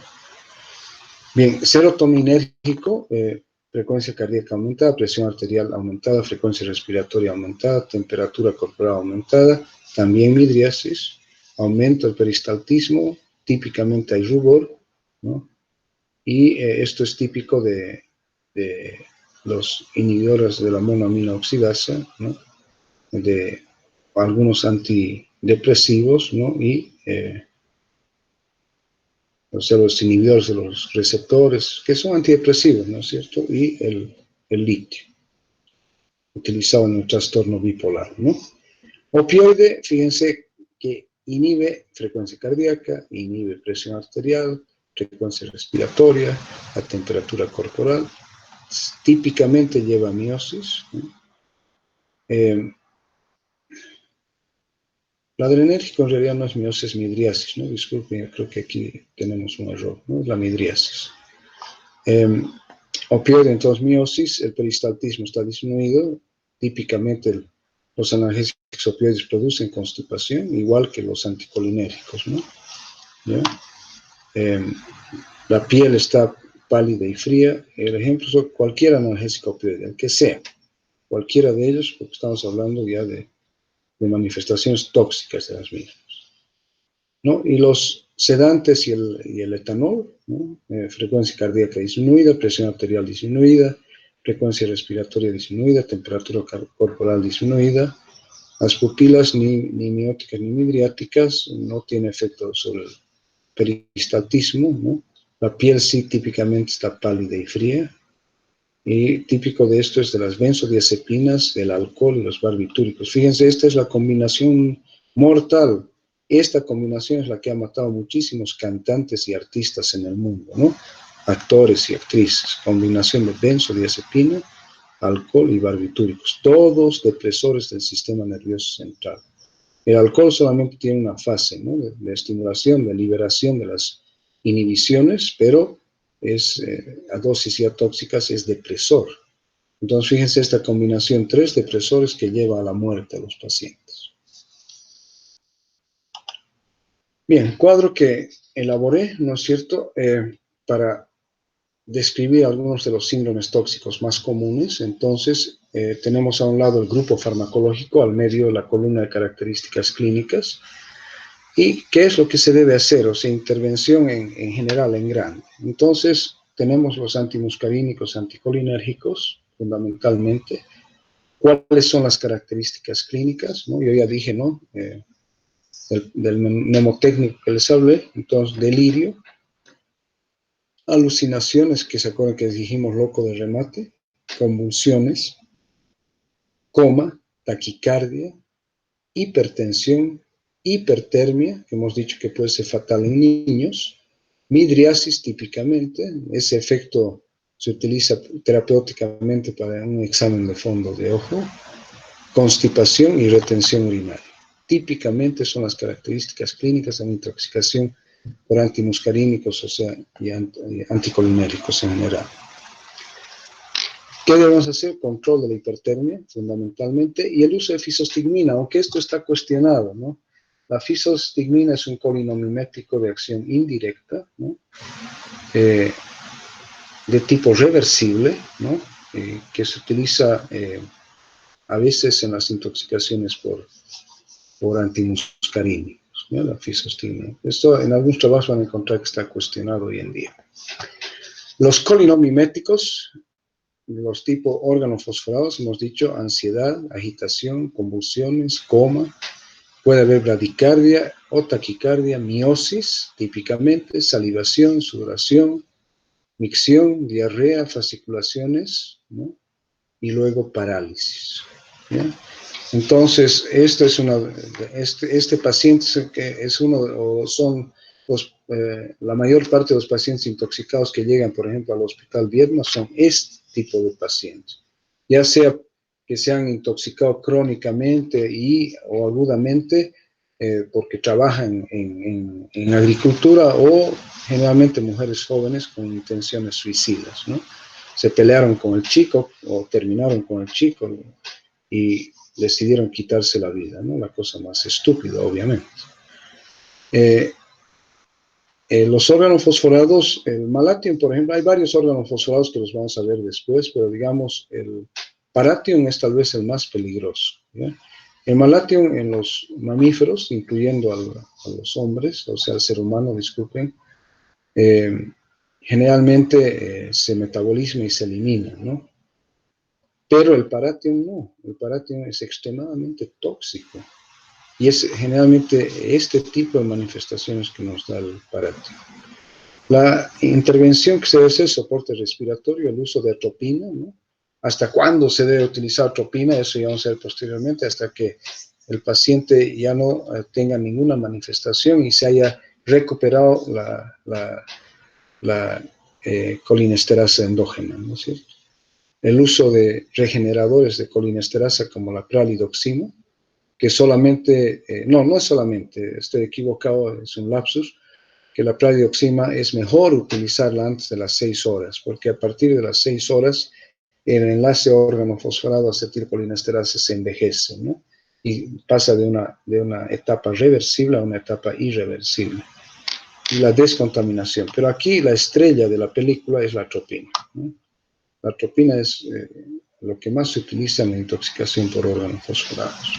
Bien, serotoninérgico, frecuencia cardíaca aumentada, presión arterial aumentada, frecuencia respiratoria aumentada, temperatura corporal aumentada, también midriasis, aumento del peristaltismo, típicamente hay rubor, ¿no? Y esto es típico de los inhibidores de la monoaminoxidasa, ¿no? De algunos antidepresivos, ¿no? Y o sea, los inhibidores de los receptores, que son antidepresivos, ¿no es cierto? Y el litio, utilizado en el trastorno bipolar, ¿no? Opioide, fíjense que inhibe frecuencia cardíaca, inhibe presión arterial, frecuencia respiratoria, la temperatura corporal, típicamente lleva miosis, ¿no? La adrenérgico en realidad no es miosis, es midriasis, ¿no? Disculpen, creo que aquí tenemos un error, ¿no? Es la midriasis. Opioide, entonces miosis, el peristaltismo está disminuido, típicamente los analgésicos opioides producen constipación, igual que los anticolinérgicos, ¿no? ¿Ya? La piel está pálida y fría. El ejemplo es cualquier analgésico opioide, el que sea, cualquiera de ellos, porque estamos hablando ya de manifestaciones tóxicas de las mismas, ¿no? Y los sedantes y el etanol, ¿no? Frecuencia cardíaca disminuida, presión arterial disminuida, frecuencia respiratoria disminuida, temperatura corporal disminuida. Las pupilas ni mióticas ni midriáticas no tienen efecto sobre el peristaltismo, ¿no? La piel sí típicamente está pálida y fría. Y típico de esto es de las benzodiazepinas, el alcohol y los barbitúricos. Fíjense, esta es la combinación mortal. Esta combinación es la que ha matado muchísimos cantantes y artistas en el mundo, ¿no? Actores y actrices. Combinación de benzodiazepina, alcohol y barbitúricos. Todos depresores del sistema nervioso central. El alcohol solamente tiene una fase, ¿no? de estimulación, de liberación de las inhibiciones, pero es a dosis ya tóxicas, es depresor. Entonces, fíjense esta combinación, 3 depresores que lleva a la muerte a los pacientes. Bien, cuadro que elaboré, ¿no es cierto?, para describir algunos de los síndromes tóxicos más comunes. Entonces, tenemos a un lado el grupo farmacológico, al medio la columna de características clínicas. ¿Y qué es lo que se debe hacer? O sea, intervención en general, en grande. Entonces, tenemos los antimuscarínicos, anticolinérgicos, fundamentalmente. ¿Cuáles son las características clínicas? ¿No? Yo ya dije, ¿no? Del mnemotécnico que les hablé. Entonces, delirio, alucinaciones, que se acuerdan que dijimos loco de remate, convulsiones, coma, taquicardia, hipertensión, hipertermia, que hemos dicho que puede ser fatal en niños, midriasis típicamente, ese efecto se utiliza terapéuticamente para un examen de fondo de ojo, constipación y retención urinaria. Típicamente son las características clínicas de la intoxicación por antimuscarínicos, o sea, y anticolinéricos en general. ¿Qué debemos hacer? Control de la hipertermia, fundamentalmente, y el uso de fisostigmina, aunque esto está cuestionado, ¿no? La fisostigmina es un colinomimético de acción indirecta, ¿no? De tipo reversible, ¿no? que se utiliza a veces en las intoxicaciones por antimuscarínicos, ¿no? La fisostigmina. Esto en algunos trabajos van a encontrar que está cuestionado hoy en día. Los colinomiméticos, los tipos órganofosforados, hemos dicho ansiedad, agitación, convulsiones, coma, puede haber bradicardia o taquicardia, miosis, típicamente, salivación, sudoración, micción, diarrea, fasciculaciones, ¿no? Y luego parálisis, ¿ya? Entonces, este paciente es uno, o son la mayor parte de los pacientes intoxicados que llegan, por ejemplo, al Hospital Viedma, son este tipo de pacientes. Ya sea que se han intoxicado crónicamente o agudamente porque trabajan en agricultura, o generalmente mujeres jóvenes con intenciones suicidas, ¿no? Se pelearon con el chico o terminaron con el chico y decidieron quitarse la vida, ¿no? La cosa más estúpida, obviamente. Los órganos fosforados, el Malathion, por ejemplo, hay varios órganos fosforados que los vamos a ver después, pero digamos, el Parathion es tal vez el más peligroso, ¿ya? El Malathion en los mamíferos, incluyendo a los hombres, o sea, al ser humano, disculpen, generalmente se metaboliza y se elimina, ¿no? Pero el Parathion no, el Parathion es extremadamente tóxico. Y es generalmente este tipo de manifestaciones que nos da el Parathion. La intervención que se debe hacer, soporte respiratorio, el uso de atropina, ¿no? ¿Hasta cuándo se debe utilizar atropina? Eso ya vamos a ver posteriormente, hasta que el paciente ya no tenga ninguna manifestación y se haya recuperado la colinesterasa endógena, ¿no es cierto? El uso de regeneradores de colinesterasa como la pralidoxima, que solamente, no es solamente, estoy equivocado, es un lapsus, que la pralidoxima es mejor utilizarla antes de las 6 horas, porque a partir de las 6 horas el enlace órgano fosforado acetilcolinesterasa se envejece, ¿no? Y pasa de una etapa reversible a una etapa irreversible. Y la descontaminación. Pero aquí la estrella de la película es la atropina, ¿no? La atropina es lo que más se utiliza en la intoxicación por órganos fosforados.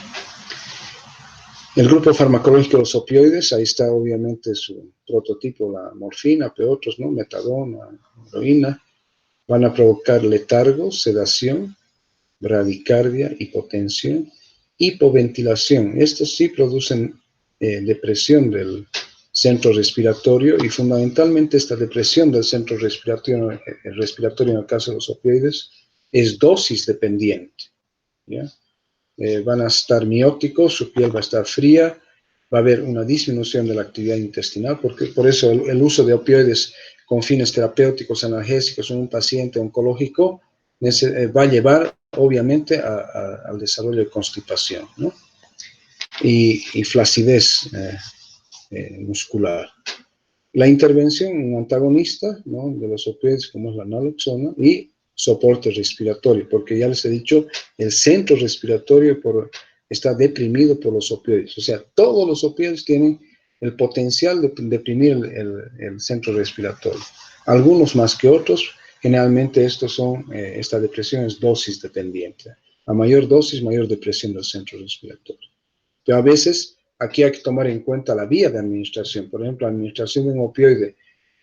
El grupo farmacológico de los opioides, ahí está obviamente su prototipo, la morfina, pero otros, ¿no? Metadona, heroína, van a provocar letargo, sedación, bradicardia, hipotensión, hipoventilación. Estos sí producen depresión del centro respiratorio, y fundamentalmente esta depresión del centro respiratorio en el caso de los opioides es dosis dependiente, ¿ya? Van a estar mióticos, su piel va a estar fría, va a haber una disminución de la actividad intestinal, porque por eso el uso de opioides con fines terapéuticos, analgésicos en un paciente oncológico va a llevar obviamente al desarrollo de constipación, ¿no? Y flacidez muscular. La intervención en un antagonista, ¿no?, de los opioides como es la naloxona, y soporte respiratorio, porque ya les he dicho, el centro respiratorio está deprimido por los opioides. O sea, todos los opioides tienen el potencial de deprimir el centro respiratorio. Algunos más que otros. Generalmente esta depresión es dosis dependiente. A mayor dosis, mayor depresión del centro respiratorio. Pero a veces aquí hay que tomar en cuenta la vía de administración. Por ejemplo, la administración de un opioide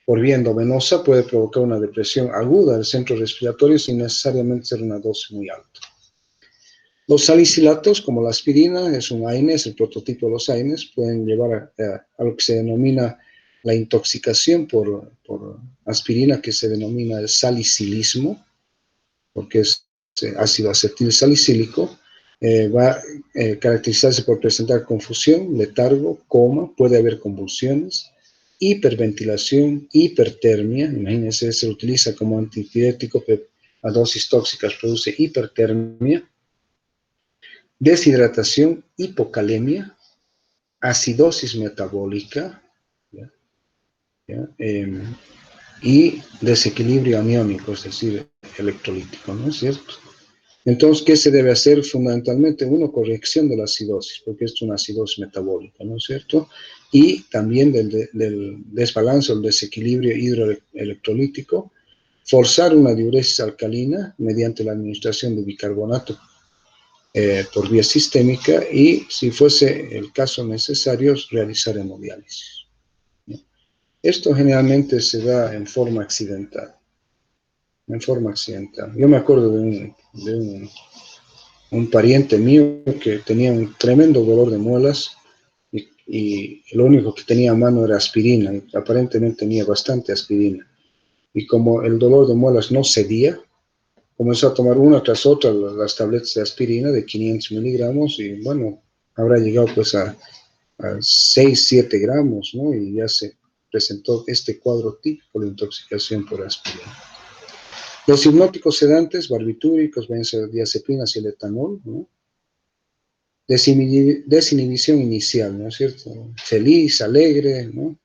por vía endovenosa puede provocar una depresión aguda del centro respiratorio sin necesariamente ser una dosis muy alta. Los salicilatos, como la aspirina, es un AINE, es el prototipo de los AINES, pueden llevar a lo que se denomina la intoxicación por aspirina, que se denomina el salicilismo, porque es ácido acetil salicílico. Va a caracterizarse por presentar confusión, letargo, coma, puede haber convulsiones, hiperventilación, hipertermia. Imagínense, se utiliza como antipirético, pero a dosis tóxicas produce hipertermia, deshidratación, hipocalemia, acidosis metabólica, ¿ya? ¿Ya? Y desequilibrio aniónico, es decir, electrolítico, ¿no es cierto? Entonces, ¿qué se debe hacer? Fundamentalmente, corrección de la acidosis, porque es una acidosis metabólica, ¿no es cierto? Y también del desbalance o el desequilibrio hidroelectrolítico, forzar una diuresis alcalina mediante la administración de bicarbonato por vía sistémica y, si fuese el caso necesario, realizar hemodiálisis. Esto generalmente se da en forma accidental. En forma accidental. Yo me acuerdo de un pariente mío que tenía un tremendo dolor de muelas y lo único que tenía a mano era aspirina. Y aparentemente tenía bastante aspirina. Y como el dolor de muelas no cedía, comenzó a tomar una tras otra las tabletas de aspirina de 500 miligramos y bueno, habrá llegado pues a 6, 7 gramos, ¿no? Y ya se presentó este cuadro típico de intoxicación por aspirina. Los hipnóticos sedantes, barbitúricos, benzodiazepinas y el etanol, ¿no? Desinhibición inicial, ¿no es cierto? Feliz, alegre, ¿no?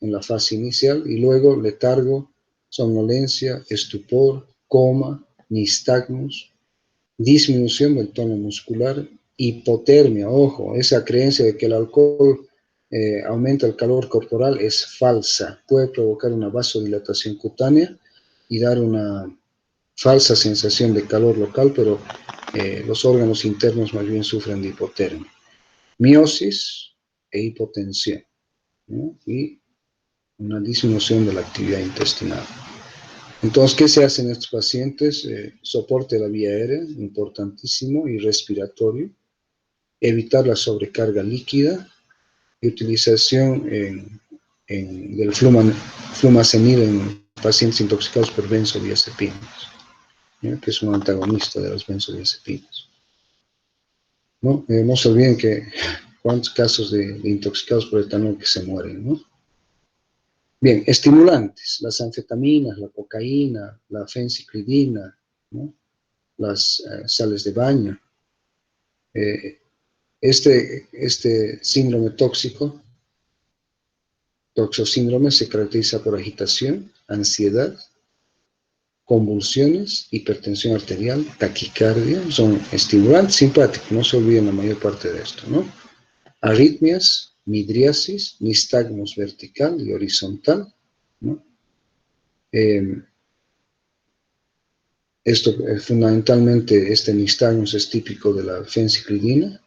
En la fase inicial, y luego letargo, somnolencia, estupor, coma, nistagmus, disminución del tono muscular, hipotermia. Ojo, esa creencia de que el alcohol aumenta el calor corporal es falsa. Puede provocar una vasodilatación cutánea y dar una falsa sensación de calor local, pero los órganos internos más bien sufren de hipotermia. Miosis e hipotensión, ¿no? Y una disminución de la actividad intestinal. Entonces, ¿qué se hace en estos pacientes? Soporte de la vía aérea, importantísimo, y respiratorio, evitar la sobrecarga líquida y utilización del flumazenil en pacientes intoxicados por benzodiazepinas, ¿no? Que es un antagonista de las benzodiazepinas. No se olviden que cuántos casos de intoxicados por etanol que se mueren, ¿no? Bien, estimulantes, las anfetaminas, la cocaína, la fenciclidina, ¿no? Las sales de baño. Este síndrome tóxico, toxosíndrome, se caracteriza por agitación, ansiedad, convulsiones, hipertensión arterial, taquicardia, son estimulantes simpáticos, no se olviden la mayor parte de esto, ¿no? Arritmias, midriasis, nistagmus vertical y horizontal, ¿no? Fundamentalmente, este nistagmus es típico de la fenciclidina,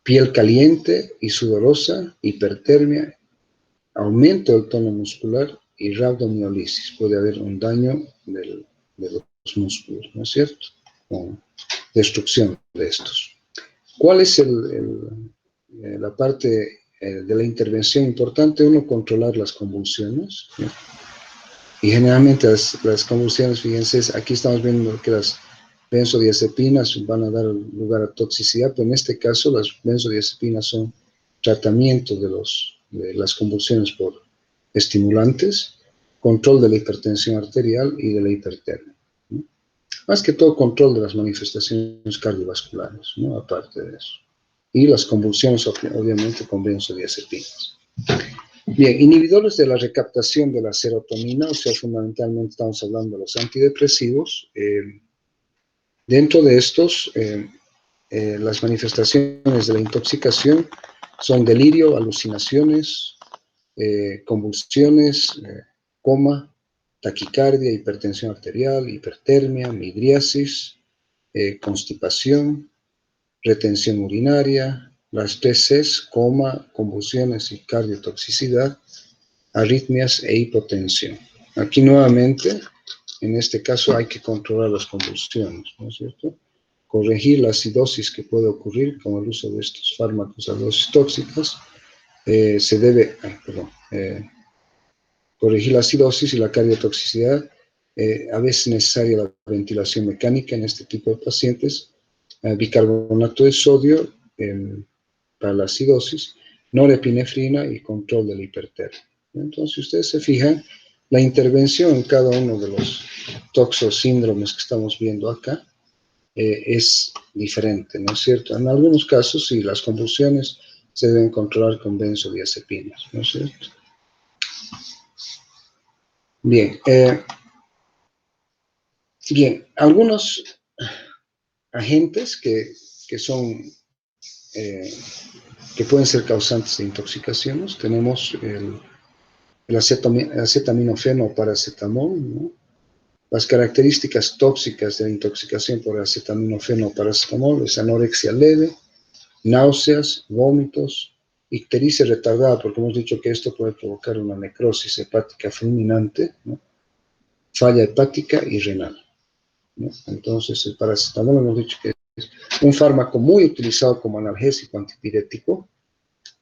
piel caliente y sudorosa, hipertermia, aumento del tono muscular y rhabdomiolisis. Puede haber un daño de los músculos, ¿no es cierto? Con destrucción de estos. ¿Cuál es la parte de la intervención importante? Uno, controlar las convulsiones, ¿no? Y generalmente las convulsiones, fíjense, aquí estamos viendo que las benzodiazepinas van a dar lugar a toxicidad, pero en este caso las benzodiazepinas son tratamiento de las convulsiones por estimulantes, control de la hipertensión arterial y de la hipertermia, ¿no? Más que todo control de las manifestaciones cardiovasculares, ¿no? Aparte de eso. Y las convulsiones, obviamente, con benzodiazepinas. Bien, inhibidores de la recaptación de la serotonina, o sea, fundamentalmente estamos hablando de los antidepresivos. Dentro de estos, las manifestaciones de la intoxicación son delirio, alucinaciones, convulsiones, coma, taquicardia, hipertensión arterial, hipertermia, midriasis, constipación, retención urinaria, las 3Cs, coma, convulsiones y cardiotoxicidad, arritmias e hipotensión. Aquí nuevamente, en este caso hay que controlar las convulsiones, ¿no es cierto? Corregir la acidosis que puede ocurrir con el uso de estos fármacos a dosis tóxicas. Se debe, corregir la acidosis y la cardiotoxicidad. A veces es necesaria la ventilación mecánica en este tipo de pacientes. Bicarbonato de sodio para la acidosis, norepinefrina y control de la hipertermia. Entonces, si ustedes se fijan, la intervención en cada uno de los toxosíndromes que estamos viendo acá es diferente, ¿no es cierto? En algunos casos, sí, las convulsiones se deben controlar con benzodiazepinas, ¿no es cierto? Bien, algunos agentes que son, que pueden ser causantes de intoxicaciones, tenemos el acetaminofeno o paracetamol, ¿no? Las características tóxicas de la intoxicación por acetaminofeno o paracetamol es anorexia leve, náuseas, vómitos, ictericia retardada, porque hemos dicho que esto puede provocar una necrosis hepática fulminante, ¿no? Falla hepática y renal, ¿no? Entonces, el paracetamol hemos dicho que es un fármaco muy utilizado como analgésico antipirético,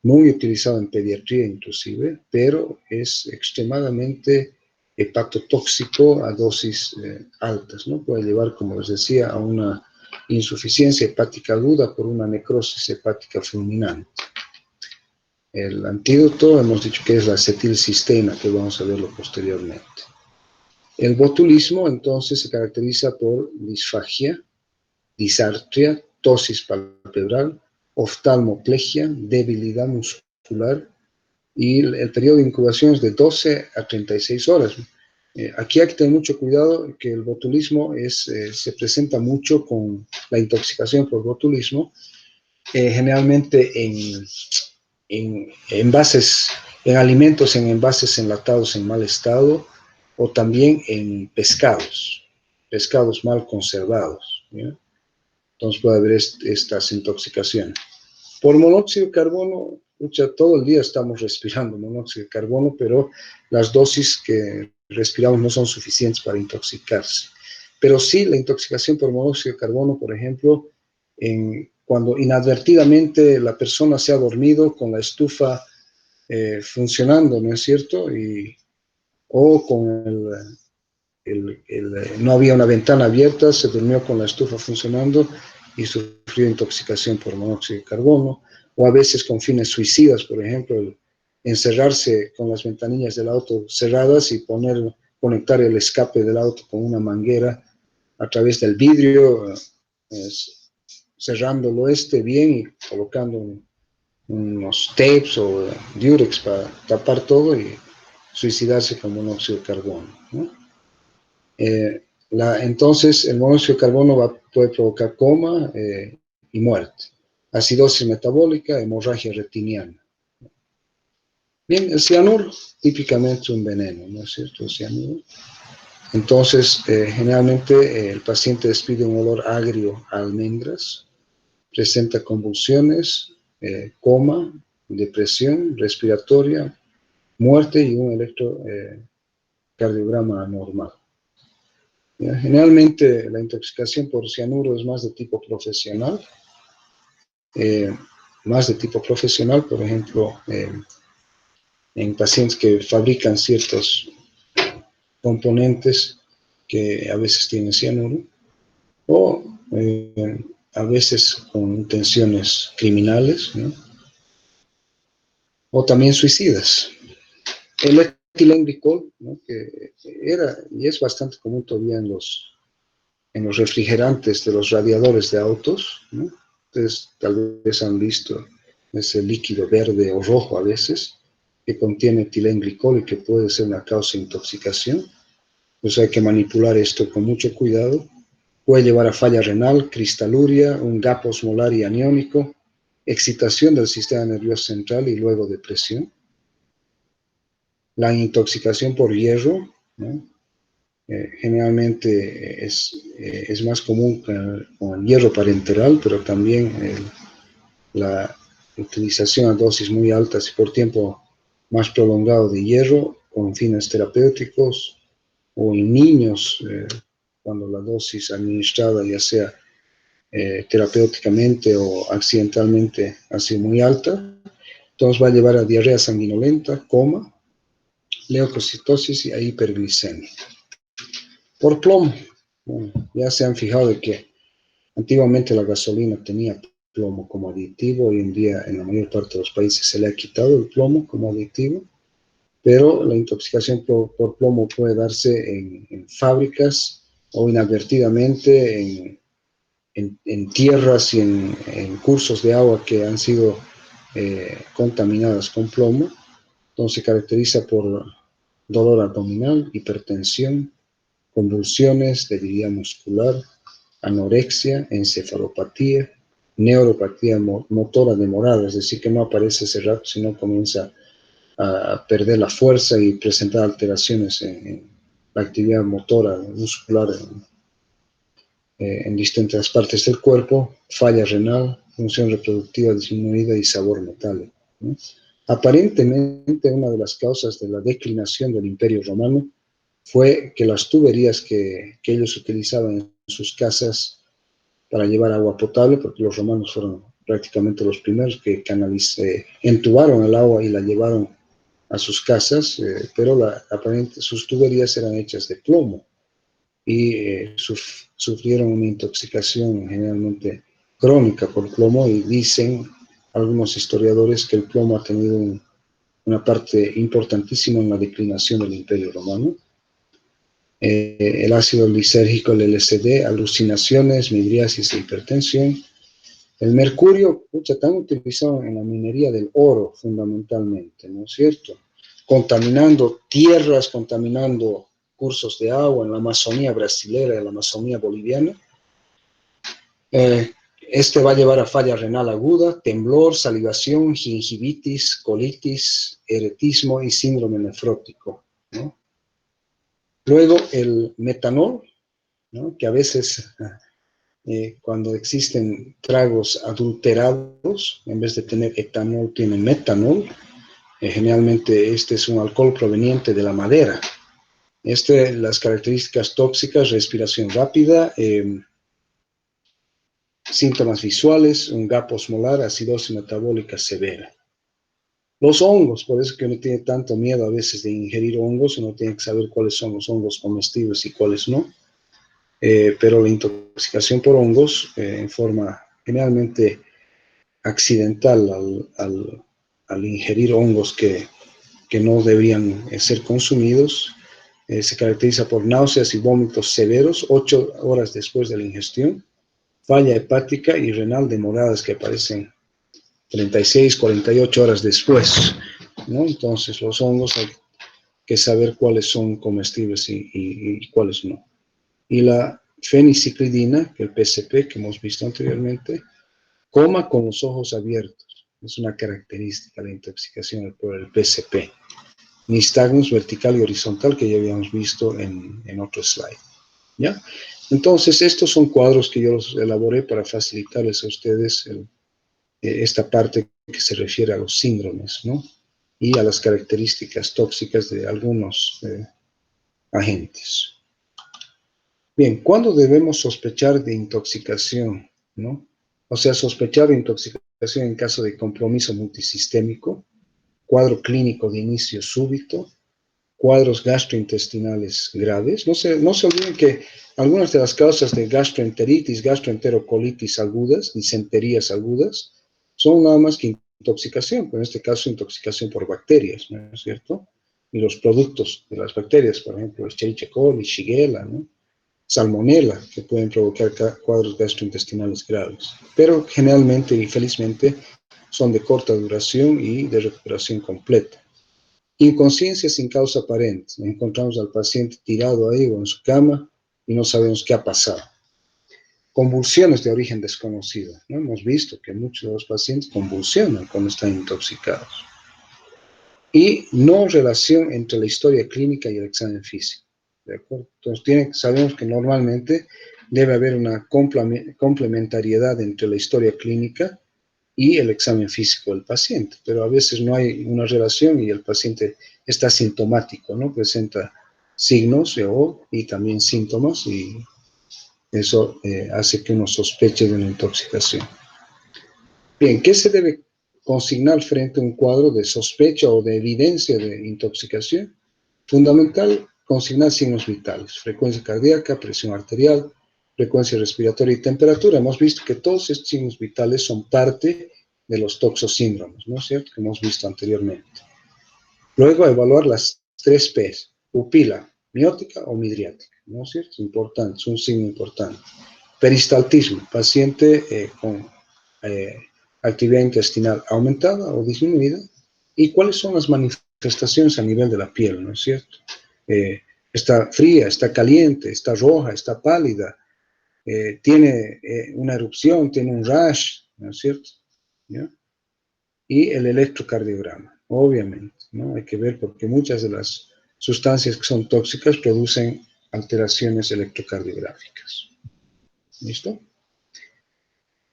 muy utilizado en pediatría inclusive, pero es extremadamente hepatotóxico a dosis altas, ¿no? Puede llevar, como les decía, a una insuficiencia hepática aguda por una necrosis hepática fulminante. El antídoto hemos dicho que es la acetilcisteína, que vamos a verlo posteriormente. El botulismo entonces se caracteriza por disfagia, disartria, tosis palpebral, oftalmoplegia, debilidad muscular, y el periodo de incubación es de 12 a 36 horas. Aquí hay que tener mucho cuidado que el botulismo se presenta mucho con la intoxicación por botulismo, generalmente en envases, en alimentos en envases enlatados en mal estado, o también en pescados mal conservados, ¿ya? Entonces puede haber estas intoxicaciones. Por monóxido de carbono, todo el día estamos respirando monóxido de carbono, pero las dosis que respiramos no son suficientes para intoxicarse. Pero sí, la intoxicación por monóxido de carbono, por ejemplo, cuando inadvertidamente la persona se ha dormido con la estufa funcionando, ¿no es cierto? O con no había una ventana abierta, se durmió con la estufa funcionando y sufrió intoxicación por monóxido de carbono, o a veces con fines suicidas, por ejemplo, encerrarse con las ventanillas del auto cerradas y conectar el escape del auto con una manguera a través del vidrio, cerrándolo bien y colocando unos tapes o durex para tapar todo y suicidarse con monóxido de carbono, ¿no? Entonces, el monóxido de carbono puede provocar coma y muerte, acidosis metabólica, hemorragia retiniana. Bien, el cianuro, típicamente un veneno, ¿no es cierto? El cianuro. Entonces, generalmente el paciente despide un olor agrio a almendras, presenta convulsiones, coma, depresión respiratoria, muerte y un electrocardiograma anormal. Generalmente la intoxicación por cianuro es más de tipo profesional, por ejemplo, en pacientes que fabrican ciertos componentes que a veces tienen cianuro, o a veces con intenciones criminales, ¿no? O también suicidas. El etilenglicol, ¿no? Que era y es bastante común todavía en los refrigerantes de los radiadores de autos, ¿no? Ustedes tal vez han visto ese líquido verde o rojo a veces, que contiene etilenglicol y que puede ser una causa de intoxicación. Pues hay que manipular esto con mucho cuidado. Puede llevar a falla renal, cristaluria, un gap osmolar y aniónico, excitación del sistema nervioso central y luego depresión. La intoxicación por hierro, ¿no? Generalmente es más común con el hierro parenteral, pero también la utilización a dosis muy altas y por tiempo más prolongado de hierro con fines terapéuticos, o en niños, cuando la dosis administrada ya sea terapéuticamente o accidentalmente ha sido muy alta, entonces va a llevar a diarrea sanguinolenta, coma, leucocitosis y a hiperglicemia. Por plomo, bueno, ya se han fijado de que antiguamente la gasolina tenía plomo como aditivo, hoy en día en la mayor parte de los países se le ha quitado el plomo como aditivo, pero la intoxicación por plomo puede darse en fábricas o inadvertidamente en tierras y en cursos de agua que han sido contaminadas con plomo. Entonces se caracteriza por dolor abdominal, hipertensión, convulsiones, debilidad muscular, anorexia, encefalopatía, neuropatía motora demorada, es decir, que no aparece ese rato, sino comienza a perder la fuerza y presentar alteraciones en la actividad motora, muscular en distintas partes del cuerpo, falla renal, función reproductiva disminuida y sabor metálico, ¿no? Aparentemente, una de las causas de la declinación del Imperio Romano fue que las tuberías que ellos utilizaban en sus casas para llevar agua potable, porque los romanos fueron prácticamente los primeros que entubaron el agua y la llevaron a sus casas, pero aparentemente sus tuberías eran hechas de plomo y sufrieron una intoxicación generalmente crónica por plomo, y dicen algunos historiadores que el plomo ha tenido una parte importantísima en la declinación del Imperio Romano. El ácido lisérgico, el LSD, alucinaciones, midriasis e hipertensión. El mercurio, tan utilizado en la minería del oro fundamentalmente, ¿no es cierto? Contaminando tierras, contaminando cursos de agua en la Amazonía brasilera, en la Amazonía boliviana. Este va a llevar a falla renal aguda, temblor, salivación, gingivitis, colitis, eretismo y síndrome nefrótico, ¿no? Luego el metanol, ¿no? Que a veces cuando existen tragos adulterados, en vez de tener etanol, tienen metanol. Generalmente este es un alcohol proveniente de la madera. Las características tóxicas: respiración rápida, síntomas visuales, un gap osmolar, acidosis metabólica severa. Los hongos, por eso que uno tiene tanto miedo a veces de ingerir hongos, uno tiene que saber cuáles son los hongos comestibles y cuáles no. Pero la intoxicación por hongos en forma generalmente accidental al ingerir hongos que no deberían ser consumidos, se caracteriza por náuseas y vómitos severos 8 horas después de la ingestión, falla hepática y renal demoradas que aparecen 36, 48 horas después, ¿no? Entonces los hongos hay que saber cuáles son comestibles y cuáles no. Y la feniciclidina, que el PCP que hemos visto anteriormente, coma con los ojos abiertos. Es una característica de la intoxicación por el PCP. Nistagmus vertical y horizontal, que ya habíamos visto en otro slide, ¿ya? Entonces, estos son cuadros que yo los elaboré para facilitarles a ustedes esta parte que se refiere a los síndromes, ¿no? Y a las características tóxicas de algunos agentes. Bien, ¿cuándo debemos sospechar de intoxicación, no? O sea, sospechar de intoxicación en caso de compromiso multisistémico, cuadro clínico de inicio súbito, cuadros gastrointestinales graves. No se olviden que algunas de las causas de gastroenteritis, gastroenterocolitis agudas, disenterías agudas, son nada más que intoxicación, pero en este caso intoxicación por bacterias, ¿no es cierto? Y los productos de las bacterias, por ejemplo, Escherichia coli, Shigella, ¿no? Salmonella, que pueden provocar cuadros gastrointestinales graves. Pero generalmente y felizmente son de corta duración y de recuperación completa. Inconsciencia sin causa aparente. Encontramos al paciente tirado ahí o en su cama y no sabemos qué ha pasado. Convulsiones de origen desconocido, ¿no? Hemos visto que muchos de los pacientes convulsionan cuando están intoxicados. Y no relación entre la historia clínica y el examen físico. ¿De acuerdo? Entonces sabemos que normalmente debe haber una complementariedad entre la historia clínica y el examen físico del paciente, pero a veces no hay una relación y el paciente está sintomático, ¿no? Presenta signos y también síntomas, y eso hace que uno sospeche de una intoxicación. Bien, ¿qué se debe consignar frente a un cuadro de sospecha o de evidencia de intoxicación? Fundamental, consignar signos vitales: frecuencia cardíaca, presión arterial, frecuencia respiratoria y temperatura. Hemos visto que todos estos signos vitales son parte de los toxosíndromes, ¿no es cierto?, que hemos visto anteriormente. Luego, evaluar las 3 P's: pupila, miótica o midriática, ¿no es cierto? Es importante, es un signo importante. Peristaltismo, paciente con actividad intestinal aumentada o disminuida. ¿Y cuáles son las manifestaciones a nivel de la piel, no es cierto? Está fría, está caliente, está roja, está pálida, tiene una erupción, tiene un rash, ¿no es cierto? ¿Ya? Y el electrocardiograma, obviamente, ¿no? Hay que ver, porque muchas de las sustancias que son tóxicas producen alteraciones electrocardiográficas. ¿Listo?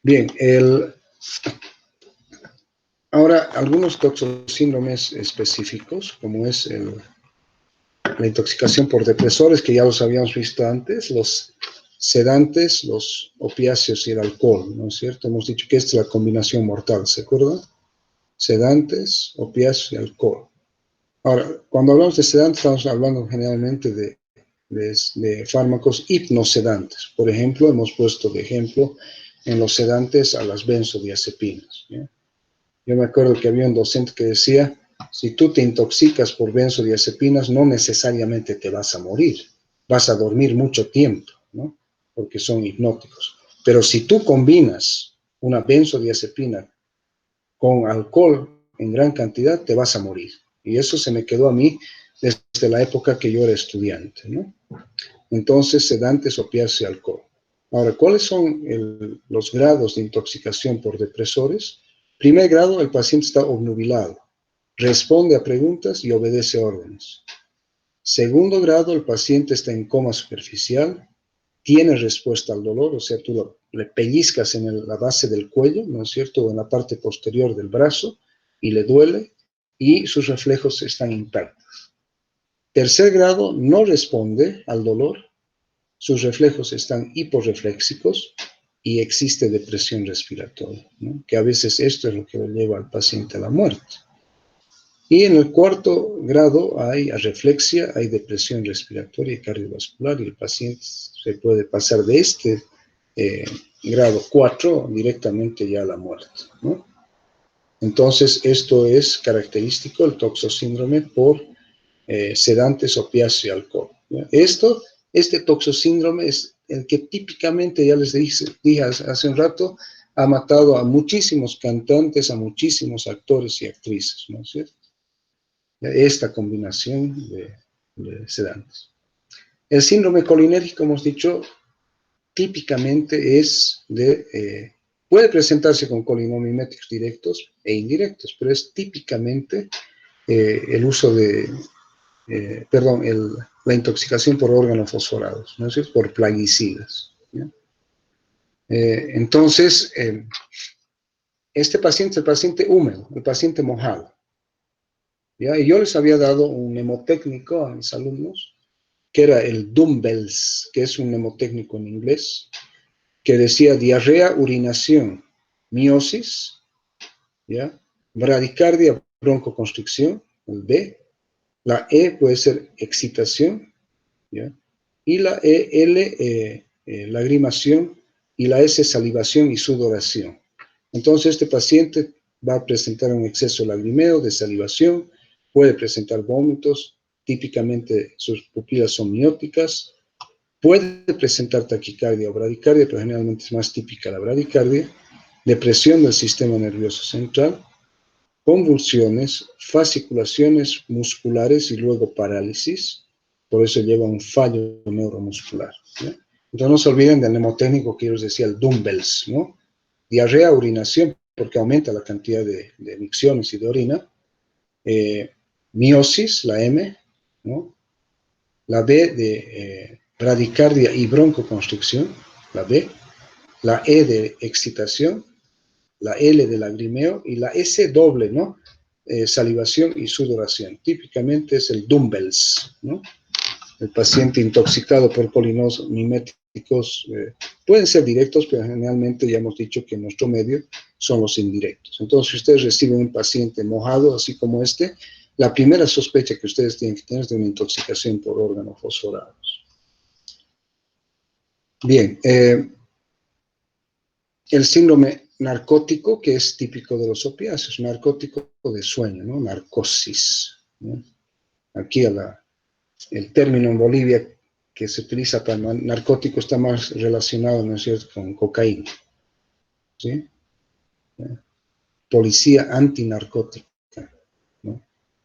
Bien, ahora algunos toxosíndromes específicos, como es la intoxicación por depresores, que ya los habíamos visto antes, los sedantes, los opiáceos y el alcohol, ¿no es cierto? Hemos dicho que esta es la combinación mortal, ¿se acuerdan? Sedantes, opiáceos y alcohol. Ahora, cuando hablamos de sedantes, estamos hablando generalmente de fármacos hipnosedantes. Por ejemplo, hemos puesto de ejemplo en los sedantes a las benzodiazepinas, ¿ya? Yo me acuerdo que había un docente que decía, si tú te intoxicas por benzodiazepinas, no necesariamente te vas a morir, vas a dormir mucho tiempo, ¿no? Porque son hipnóticos. Pero si tú combinas una benzodiazepina con alcohol en gran cantidad, te vas a morir. Y eso se me quedó a mí desde la época que yo era estudiante, ¿no? Entonces, sedantes, opiáceos y alcohol. Ahora, ¿cuáles son los grados de intoxicación por depresores? Primer grado, el paciente está obnubilado, responde a preguntas y obedece órdenes. Segundo grado, el paciente está en coma superficial, tiene respuesta al dolor, o sea, tú le pellizcas en la base del cuello, ¿no es cierto?, o en la parte posterior del brazo, y le duele, y sus reflejos están intactos. Tercer grado, no responde al dolor, sus reflejos están hiporrefléxicos y existe depresión respiratoria, ¿no? Que a veces esto es lo que lleva al paciente a la muerte. Y en el cuarto grado hay arreflexia, hay depresión respiratoria y cardiovascular, y el paciente se puede pasar de este grado 4 directamente ya a la muerte, ¿no? Entonces, esto es característico, el toxosíndrome por sedantes, opiáceos y alcohol, ¿ya? Este toxosíndrome es el que típicamente, ya les dije hace un rato, ha matado a muchísimos cantantes, a muchísimos actores y actrices, ¿no es cierto? Esta combinación de sedantes. El síndrome colinérgico, hemos dicho, típicamente puede presentarse con colinomiméticos directos e indirectos, pero es típicamente el uso la intoxicación por órganos fosforados, ¿no es cierto?, por plaguicidas, ¿ya? Entonces, este paciente es el paciente húmedo, el paciente mojado, ¿ya? Y yo les había dado un mnemotécnico a mis alumnos, que era el Dumbbells, que es un mnemotécnico en inglés, que decía diarrea, urinación, miosis, ¿ya? Bradicardia, broncoconstricción, el B. La E puede ser excitación, ¿ya? Y la lagrimación, y la S, salivación y sudoración. Entonces, este paciente va a presentar un exceso lagrimeo, de salivación, puede presentar vómitos, típicamente sus pupilas son mióticas, puede presentar taquicardia o bradicardia, pero generalmente es más típica la bradicardia, depresión del sistema nervioso central, convulsiones, fasciculaciones musculares y luego parálisis, por eso lleva un fallo neuromuscular, ¿no? Entonces no se olviden del mnemotécnico que yo les decía, el Dumbbells, ¿no? Diarrea, urinación, porque aumenta la cantidad de micciones y de orina, miosis, la M, ¿no? La B de bradicardia y broncoconstricción, la B, la E de excitación, la L de lagrimeo y la S doble, ¿no? Salivación y sudoración. Típicamente es el Dumbbells, ¿no? El paciente intoxicado por colinomiméticos pueden ser directos, pero generalmente ya hemos dicho que en nuestro medio son los indirectos. Entonces, si ustedes reciben un paciente mojado, así como este, la primera sospecha que ustedes tienen que tener es de una intoxicación por órganos fosforados. Bien, el síndrome narcótico, que es típico de los opiáceos, narcótico de sueño, ¿no? Narcosis, ¿no? Aquí el término en Bolivia que se utiliza para narcótico está más relacionado, ¿no es cierto?, con cocaína, ¿sí? Policía antinarcótica, ¿no?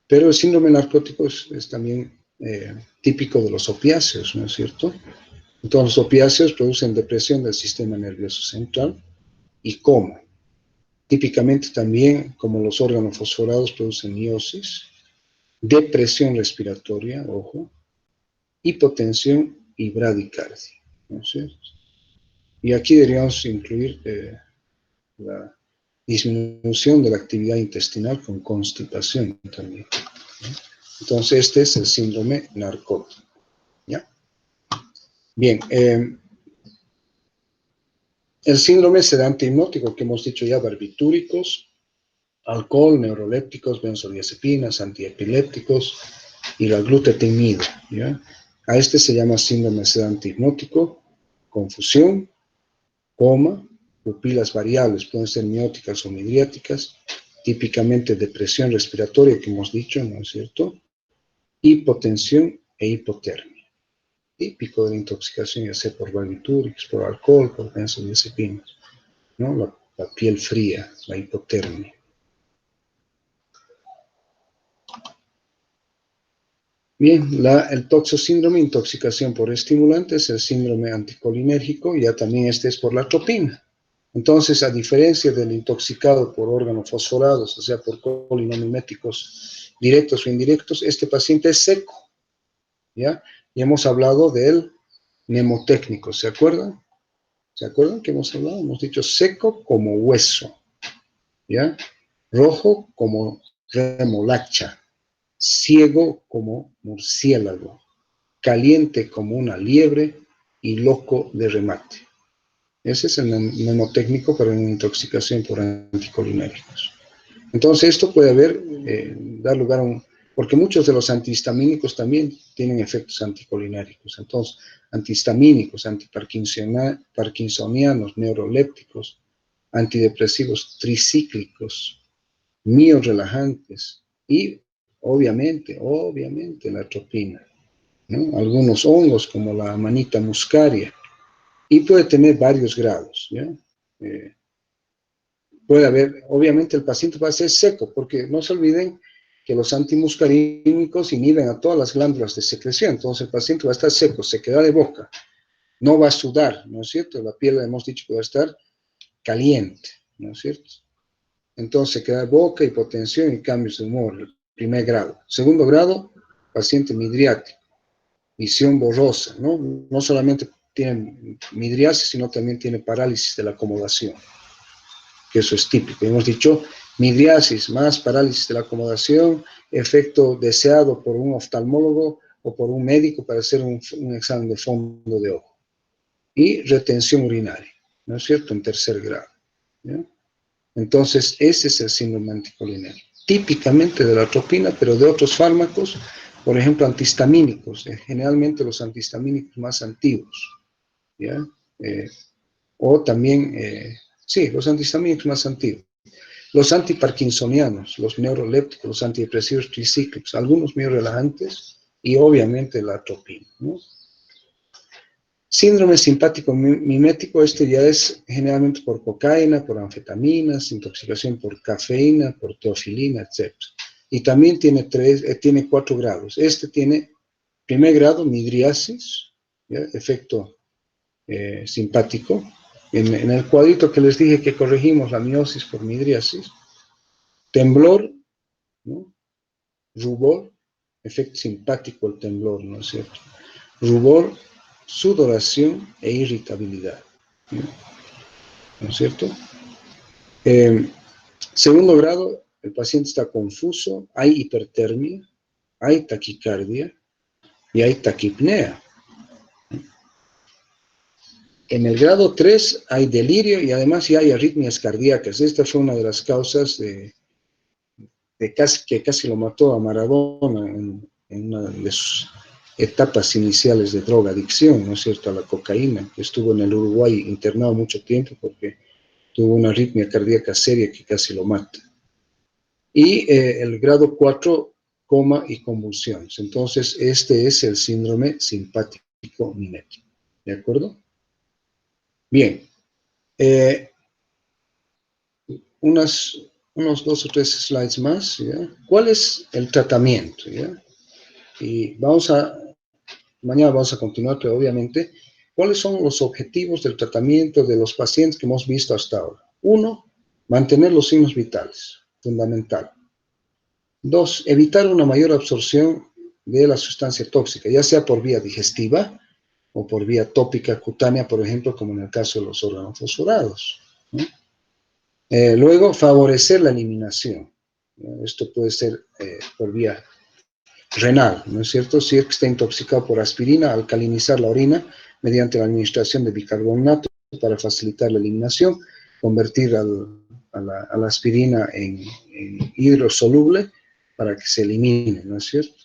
Pero el síndrome narcótico es también típico de los opiáceos, ¿no es cierto? Entonces, los opiáceos producen depresión del sistema nervioso central y coma. Típicamente también, como los órganos fosforados, producen miosis, depresión respiratoria, ojo, hipotensión y bradicardia, ¿no es cierto? Y aquí deberíamos incluir la disminución de la actividad intestinal con constipación también, ¿no? Entonces, este es el síndrome narcótico, ¿ya? Bien, el síndrome sedante hipnótico, que hemos dicho ya, barbitúricos, alcohol, neurolépticos, benzodiazepinas, antiepilépticos y la glutetimida, ¿ya? A este se llama síndrome sedante hipnótico, confusión, coma, pupilas variables, pueden ser mióticas o midriáticas, típicamente depresión respiratoria, que hemos dicho, ¿no es cierto? Hipotensión e hipotermia, típico de la intoxicación, ya sea por barbitúricos, por alcohol, por benzodiazepinas, ¿no? La piel fría, la hipotermia. Bien, el toxosíndrome, intoxicación por estimulantes, el síndrome anticolinérgico, ya también este es por la atropina. Entonces, a diferencia del intoxicado por órganos fosforados, o sea, por colinamiméticos directos o indirectos, este paciente es seco, ¿ya? Y hemos hablado del mnemotécnico, ¿se acuerdan? ¿Se acuerdan que hemos hablado? Hemos dicho seco como hueso, ¿ya? Rojo como remolacha, ciego como murciélago, caliente como una liebre y loco de remate. Ese es el mnemotécnico para una intoxicación por anticolinérgicos. Entonces, esto puede dar lugar a porque muchos de los antihistamínicos también tienen efectos anticolinérgicos. Entonces, antihistamínicos, antiparkinsonianos, neurolépticos, antidepresivos tricíclicos, miorelajantes y, obviamente, la atropina, ¿no? Algunos hongos como la Amanita muscaria, y puede tener varios grados, ¿ya? Puede haber, obviamente el paciente va a ser seco, porque no se olviden que los antimuscarínicos inhiben a todas las glándulas de secreción, entonces el paciente va a estar seco, se queda de boca, no va a sudar, ¿no es cierto? La piel hemos dicho que va a estar caliente, ¿no es cierto? Entonces se queda de boca, hipotensión y cambios de humor, primer grado. Segundo grado, paciente midriático, visión borrosa, ¿no? No solamente tiene midriasis, sino también tiene parálisis de la acomodación, que eso es típico. Hemos dicho midriasis más parálisis de la acomodación, efecto deseado por un oftalmólogo o por un médico para hacer un examen de fondo de ojo. Y retención urinaria, ¿no es cierto? En tercer grado, ¿ya? Entonces, ese es el síndrome anticolinérgico. Típicamente de la atropina, pero de otros fármacos, por ejemplo, antihistamínicos, generalmente los antihistamínicos más antiguos, ¿ya? O también, sí, los antihistamínicos más antiguos. Los antiparkinsonianos, los neurolépticos, los antidepresivos tricíclicos, algunos miorelajantes y obviamente la atropina, ¿no? Síndrome simpático mimético, este ya es generalmente por cocaína, por anfetaminas, intoxicación por cafeína, por teofilina, etc. Y también tiene 4 grados. Este tiene primer grado, midriasis, ¿ya? Efecto simpático. En el cuadrito que les dije que corregimos la miosis por midriasis, temblor, ¿no? Rubor, efecto simpático el temblor, ¿no es cierto? Rubor, sudoración e irritabilidad, ¿no es cierto? Segundo grado, el paciente está confuso, hay hipertermia, hay taquicardia y hay taquipnea. En el grado 3 hay delirio y además ya hay arritmias cardíacas. Esta fue una de las causas que casi lo mató a Maradona en una de sus etapas iniciales de drogadicción, ¿no es cierto?, a la cocaína, que estuvo en el Uruguay internado mucho tiempo porque tuvo una arritmia cardíaca seria que casi lo mata. Y el grado 4, coma y convulsiones. Entonces, este es el síndrome simpático mimético. ¿De acuerdo? Bien. Unos 2 o 3 slides más, ¿ya? ¿Cuál es el tratamiento? ¿Ya? Y mañana vamos a continuar, pero obviamente, ¿cuáles son los objetivos del tratamiento de los pacientes que hemos visto hasta ahora? 1, mantener los signos vitales, fundamental. Dos, evitar una mayor absorción de la sustancia tóxica, ya sea por vía digestiva o por vía tópica cutánea, por ejemplo, como en el caso de los órganos fosforados, ¿no? Luego, favorecer la eliminación. Esto puede ser por vía renal, ¿no es cierto? Si es que está intoxicado por aspirina, alcalinizar la orina mediante la administración de bicarbonato para facilitar la eliminación, convertir a la aspirina en hidrosoluble para que se elimine, ¿no es cierto?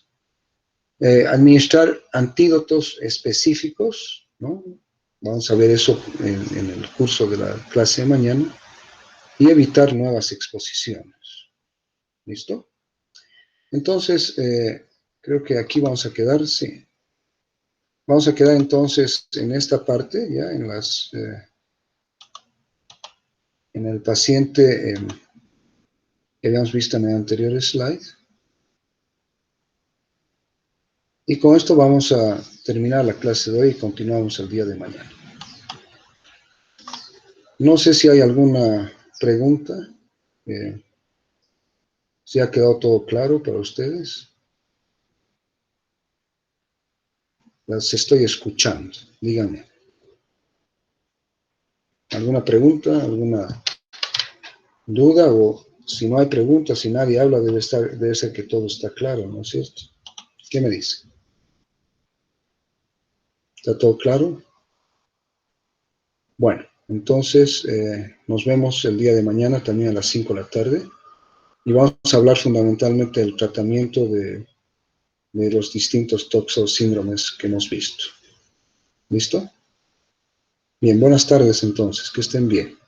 Administrar antídotos específicos, ¿no? Vamos a ver eso en el curso de la clase de mañana, y evitar nuevas exposiciones. ¿Listo? Entonces, creo que aquí vamos a quedar, sí. Vamos a quedar entonces en esta parte, ya en el paciente que habíamos visto en el anterior slide. Y con esto vamos a terminar la clase de hoy y continuamos el día de mañana. No sé si hay alguna pregunta. ¿Si ha quedado todo claro para ustedes? Las estoy escuchando. Díganme. ¿Alguna pregunta? ¿Alguna duda? O si no hay preguntas, si nadie habla, debe ser que todo está claro, ¿no es cierto? ¿Qué me dice? ¿Está todo claro? Bueno, entonces nos vemos el día de mañana también a las 5 de la tarde y vamos a hablar fundamentalmente del tratamiento de los distintos toxosíndromes que hemos visto. ¿Listo? Bien, buenas tardes entonces, que estén bien.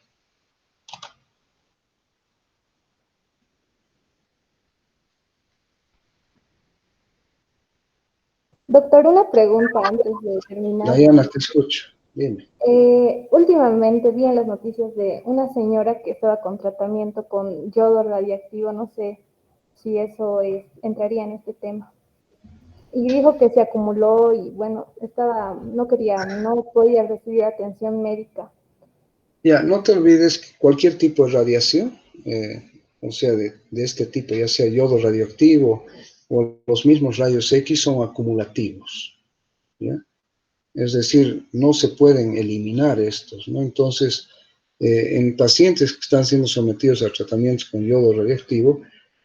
Doctor, una pregunta antes de terminar. Diana, te escucho. Dime. Últimamente vi en las noticias de una señora que estaba con tratamiento con yodo radiactivo, no sé si eso entraría en este tema. Y dijo que se acumuló y bueno, no podía recibir atención médica. Ya, no te olvides que cualquier tipo de radiación, o sea, de este tipo, ya sea yodo radioactivo o los mismos rayos X, son acumulativos, ¿ya? Es decir, no se pueden eliminar estos, ¿no? Entonces, en pacientes que están siendo sometidos a tratamientos con yodo radioactivo,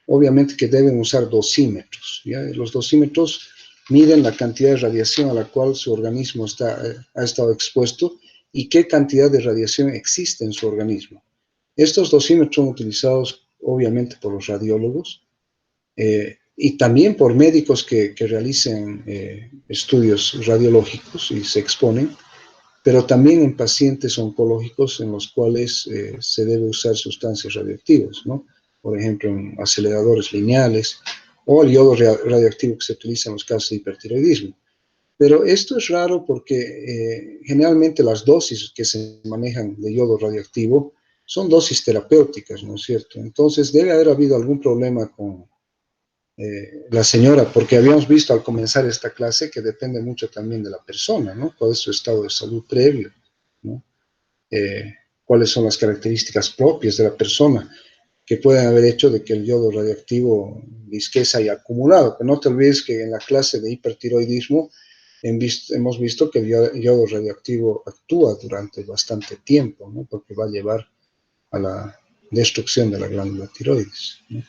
obviamente que deben usar dosímetros, ¿ya? Los dosímetros miden la cantidad de radiación a la cual su organismo ha estado expuesto y qué cantidad de radiación existe en su organismo. Estos dosímetros son utilizados obviamente por los radiólogos y también por médicos que realicen estudios radiológicos y se exponen, pero también en pacientes oncológicos en los cuales se debe usar sustancias radioactivas, ¿no? Por ejemplo, en aceleradores lineales o el yodo radioactivo que se utiliza en los casos de hipertiroidismo. Pero esto es raro porque generalmente las dosis que se manejan de yodo radioactivo son dosis terapéuticas, ¿no es cierto? Entonces debe haber habido algún problema con la señora, porque habíamos visto al comenzar esta clase que depende mucho también de la persona, ¿no? Cuál es su estado de salud previo, ¿no? Cuáles son las características propias de la persona que pueden haber hecho de que el yodo radioactivo disque se haya acumulado. Pero no te olvides que en la clase de hipertiroidismo hemos visto que el yodo radioactivo actúa durante bastante tiempo, ¿no? Porque va a llevar a la destrucción de la glándula tiroides, ¿no?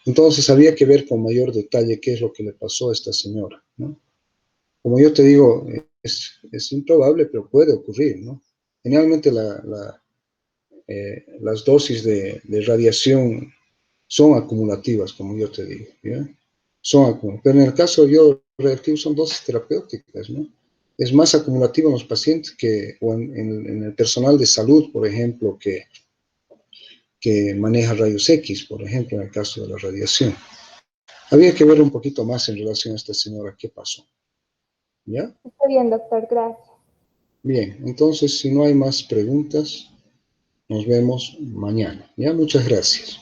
Entonces había que ver con mayor detalle qué es lo que le pasó a esta señora, ¿no? Como yo te digo, es improbable, pero puede ocurrir, ¿no? Generalmente las dosis de radiación son acumulativas, como yo te digo, ¿ya? Son acumulativas. Pero en el caso del yodo radioactivo son dosis terapéuticas, ¿no? Es más acumulativo en los pacientes o en el personal de salud, por ejemplo, que maneja rayos X, por ejemplo, en el caso de la radiación. Había que ver un poquito más en relación a esta señora, qué pasó, ¿ya? Está bien, doctor, gracias. Bien, entonces, si no hay más preguntas, nos vemos mañana, ¿ya? Muchas gracias.